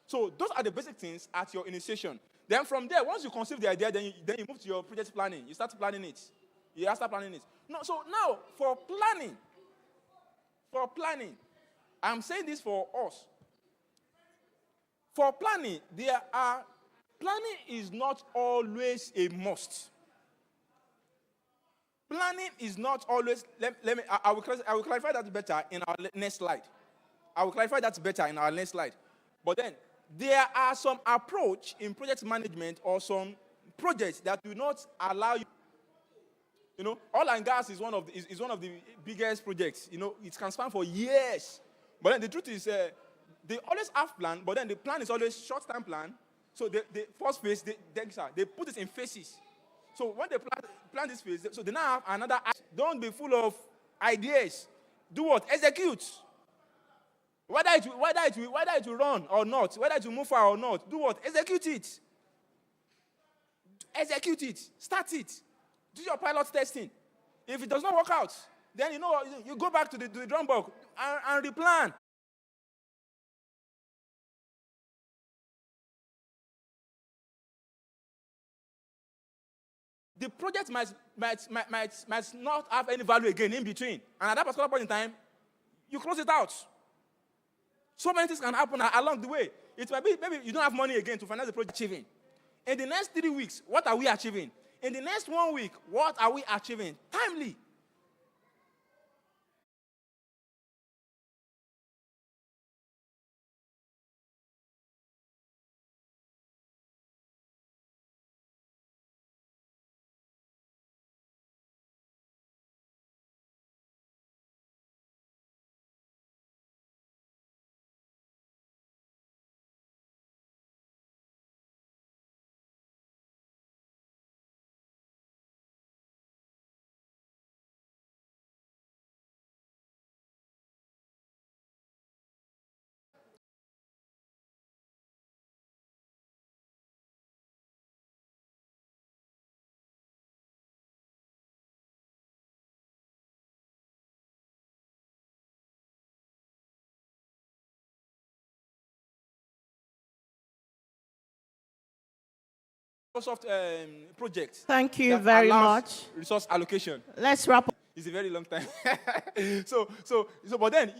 So those are the basic things at your initiation. Then from there, once you conceive the idea, then you move to your project planning. You start planning it. You start planning it. No, so now, for planning, I'm saying this for us. For planning, planning is not always a must. Planning is not always, I will clarify that better in our next slide. But then, there are some approach in project management or some projects that do not allow you. You know, oil and gas is one of the biggest projects. You know, it can span for years. But then the truth is, they always have plan, but then the plan is always short-term plan. So the first phase, they put it in phases. So when they plan this phase, so they now have another. Don't be full of ideas. Do what? Execute. Whether it will run or not, whether it will move far or not, do what? Execute it. Execute it. Start it. Do your pilot testing. If it does not work out, then you go back to the drawing board and replan. The project might not have any value again in between. And at that particular point in time, you close it out. So many things can happen along the way. It might be maybe you don't have money again to finance the project achieving. In the next 3 weeks, what are we achieving? In the next 1 week, what are we achieving? Timely. Microsoft project. Thank you that very allows much. Resource allocation. Let's wrap up. It's a very long time. But then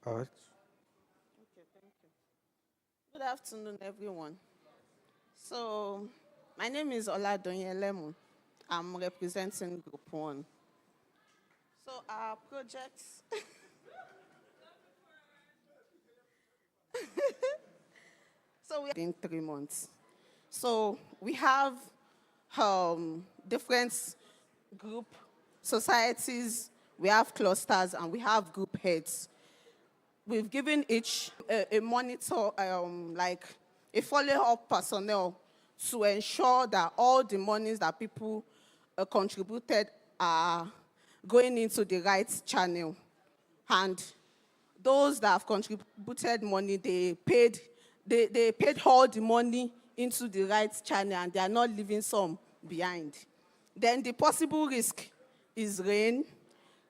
All right. Okay, thank you. Good afternoon, everyone. So, my name is Oladonye Lemu. I'm representing Group 1. So, our projects. So, we in 3 months. So, we have different group societies, we have clusters, and we have group heads. We've given each a monitor, like a follow-up personnel to ensure that all the monies that people contributed are going into the right channel. And those that have contributed money, they paid all the money into the right channel, and they are not leaving some behind. Then the possible risk is rain,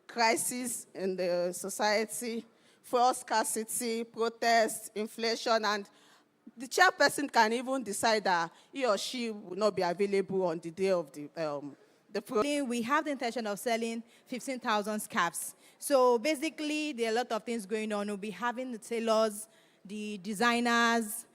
crisis in the society, fuel scarcity, protest, inflation, and the chairperson can even decide that he or she will not be available on the day of the program. We have the intention of selling 15,000 scarves. So basically, there are a lot of things going on. We'll be having the tailors, the designers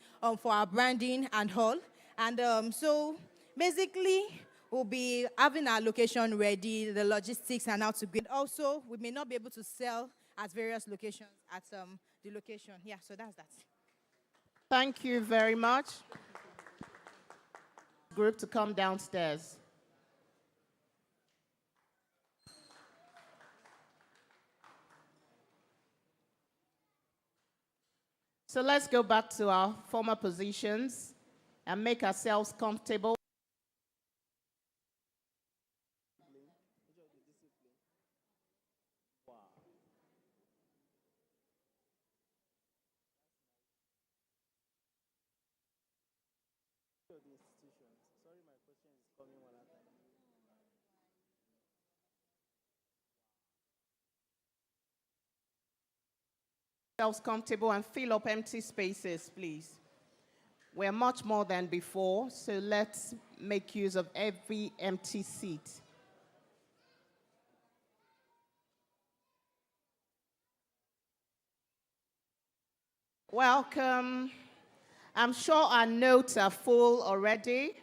for our branding and all. And so basically, we'll be having our location ready, the logistics and how to get. Also, we may not be able to sell at various locations at the location. Yeah, so that's that. Thank you very much. Group to come downstairs. So let's go back to our former positions and make ourselves comfortable. Yourselves comfortable and fill up empty spaces, please. We're much more than before, so let's make use of every empty seat. Welcome. I'm sure our notes are full already.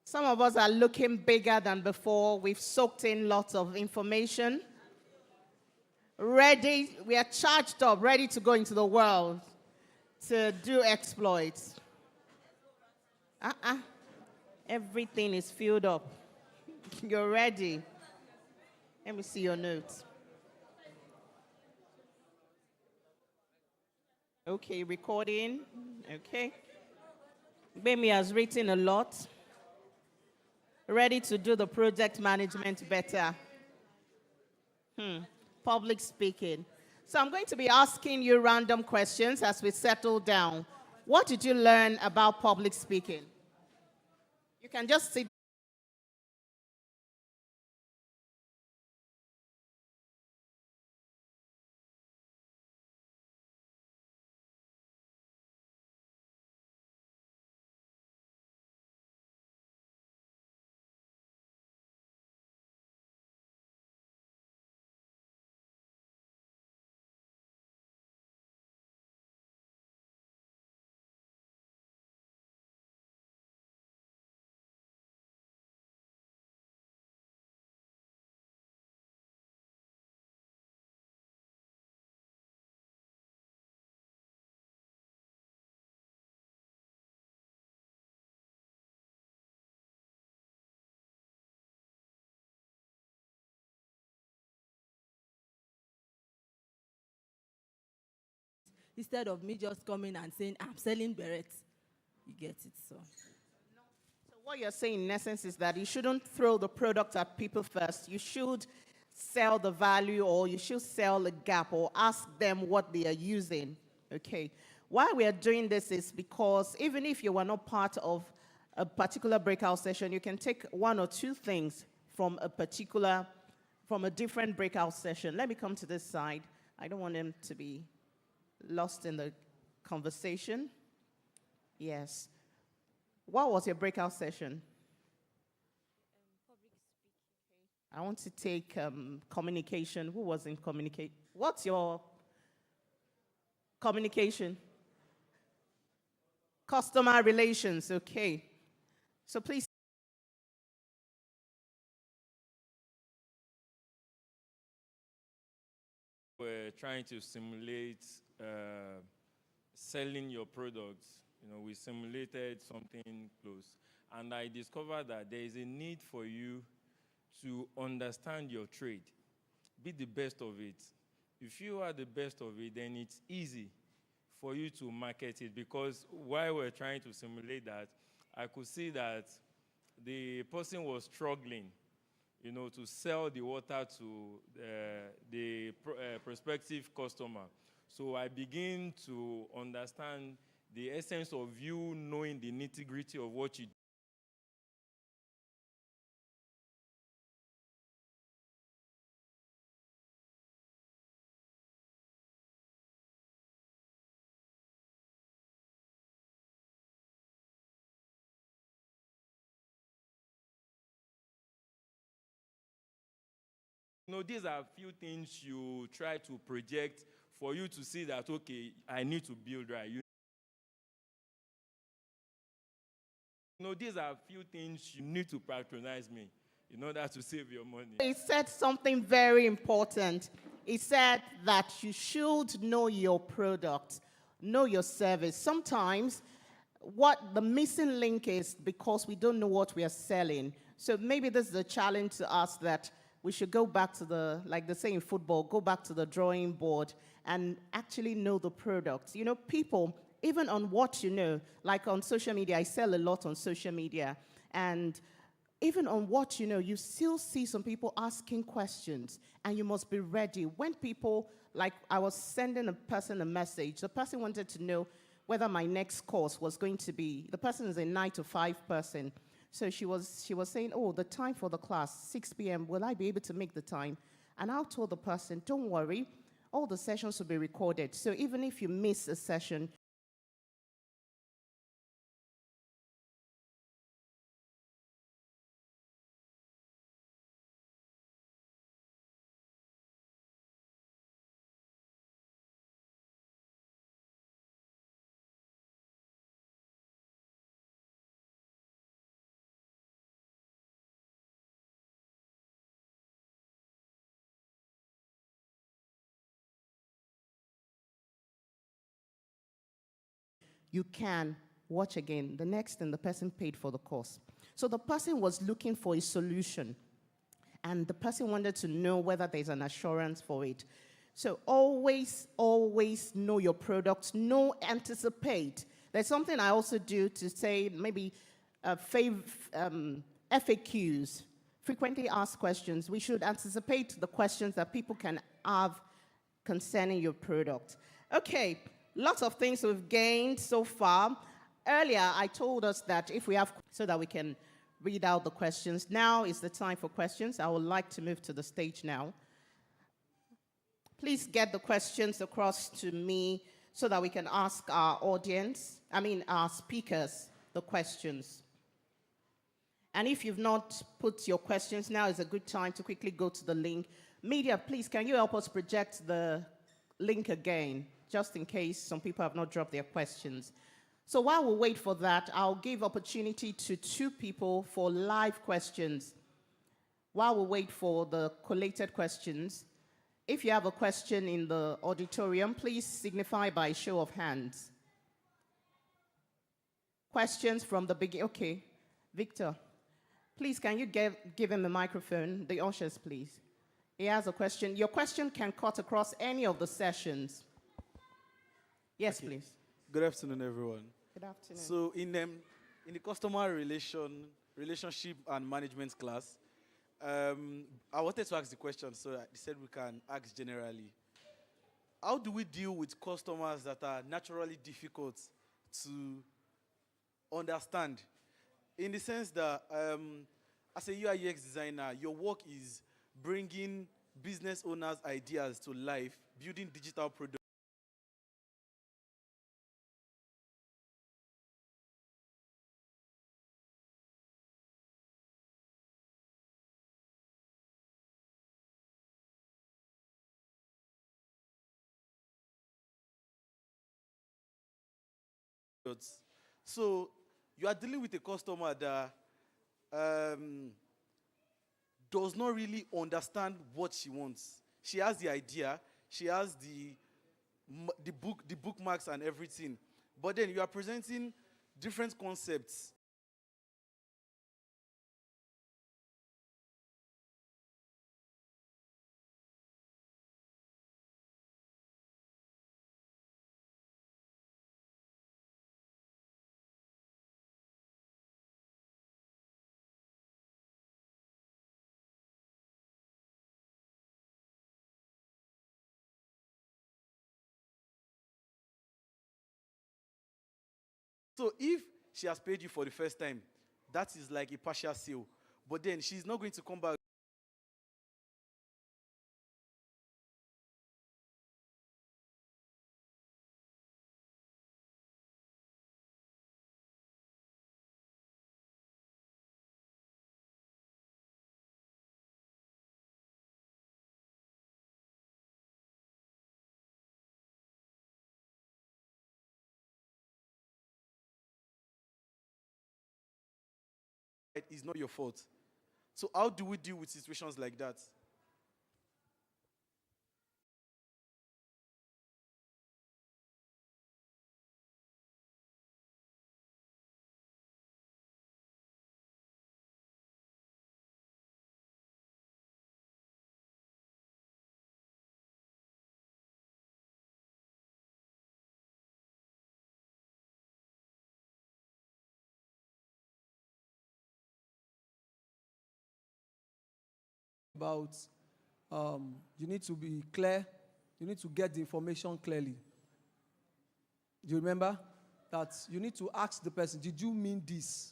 Some of us are looking bigger than before. We've soaked in lots of information. Ready, we are charged up, ready to go into the world to do exploits. Everything is filled up. You're ready. Let me see your notes. Okay, recording. Okay. Bemi has written a lot. Ready to do the project management better. Public speaking. So I'm going to be asking you random questions as we settle down. What did you learn about public speaking? You can just sit. Instead of me just coming and saying, I'm selling berets. You get it, so. So what you're saying in essence is that you shouldn't throw the product at people first. You should sell the value, or you should sell a gap, or ask them what they are using. Okay. Why we are doing this is because even if you were not part of a particular breakout session, you can take one or two things from a different breakout session. Let me come to this side. I don't want them to be lost in the conversation. Yes. What was your breakout session? I want to take communication. Who was in communication? What's your communication? Customer relations, okay. So please. We're trying to simulate selling your products. You know, we simulated something close. And I discovered that there is a need for you to understand your trade. Be the best of it. If you are the best of it, then it's easy for you to market it, because while we're trying to simulate that, I could see that the person was struggling, you know, to sell the water to the prospective customer. So I begin to understand the essence of you knowing the nitty-gritty of what you do. You know, these are a few things you try to project for you to see that, okay, I need to build right. You know, these are a few things you need to patronize me in order to save your money. He said something very important. He said that you should know your product, know your service. Sometimes what the missing link is because we don't know what we are selling. So maybe this is a challenge to us, that we should go back to the, like they say in football, go back to the drawing board and actually know the product. You know, people, even on what you know, like on social media, I sell a lot on social media, and even on what you know, you still see some people asking questions, and you must be ready. When people, like I was sending a person a message, the person wanted to know whether my next course was going to be, the person is a 9 to 5 person. So she was saying, oh, the time for the class, 6 p.m., will I be able to make the time? And I told the person, don't worry, all the sessions will be recorded. So even if you miss a session, you can watch again. The next thing, the person paid for the course. So the person was looking for a solution, and the person wanted to know whether there's an assurance for it. So always, always know your product, anticipate. There's something I also do to say maybe FAQs, frequently asked questions. We should anticipate the questions that people can have concerning your product. Okay. Lots of things we've gained so far. Earlier, I told us that if we have, so that we can read out the questions. Now is the time for questions. I would like to move to the stage now. Please get the questions across to me so that we can ask our audience, our speakers, the questions. And if you've not put your questions, now is a good time to quickly go to the link. Media, please, can you help us project the link again, just in case some people have not dropped their questions. So while we wait for that, I'll give opportunity to 2 people for live questions. While we wait for the collated questions, if you have a question in the auditorium, please signify by show of hands. Questions from the beginning. Okay, Victor, please can you give him the microphone? The ushers, please. He has a question. Your question can cut across any of the sessions. Yes, please. Good afternoon, everyone. Good afternoon. So in the customer relationship and management class, I wanted to ask the question, so I said we can ask generally. How do we deal with customers that are naturally difficult to understand? In the sense that as a UI UX designer, your work is bringing business owners' ideas to life, building digital products. So you are dealing with a customer that does not really understand what she wants. She has the idea, she has the bookmarks and everything, but then you are presenting different concepts. So if she has paid you for the first time, that is like a partial sale. But then she's not going to come back. It's not your fault. So how do we deal with situations like that? About you need to be clear, you need to get the information clearly. Do you remember that you need to ask the person, did you mean this?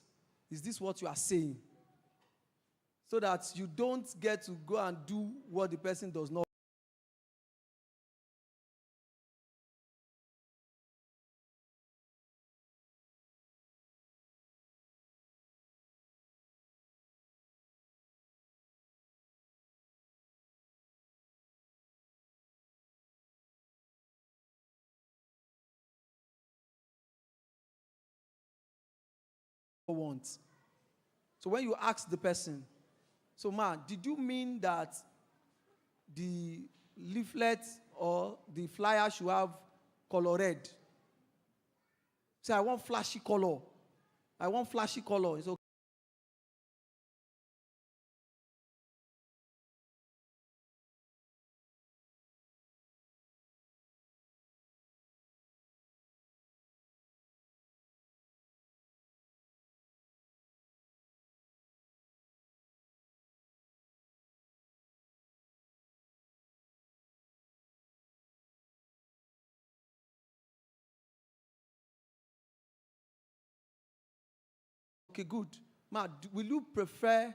Is this what you are saying? So that you don't get to go and do what the person does not. Want. So when you ask the person, so man, did you mean that the leaflet or the flyer should have color red? Say, I want flashy color. I want flashy color. It's okay. Okay, good. Ma, will you prefer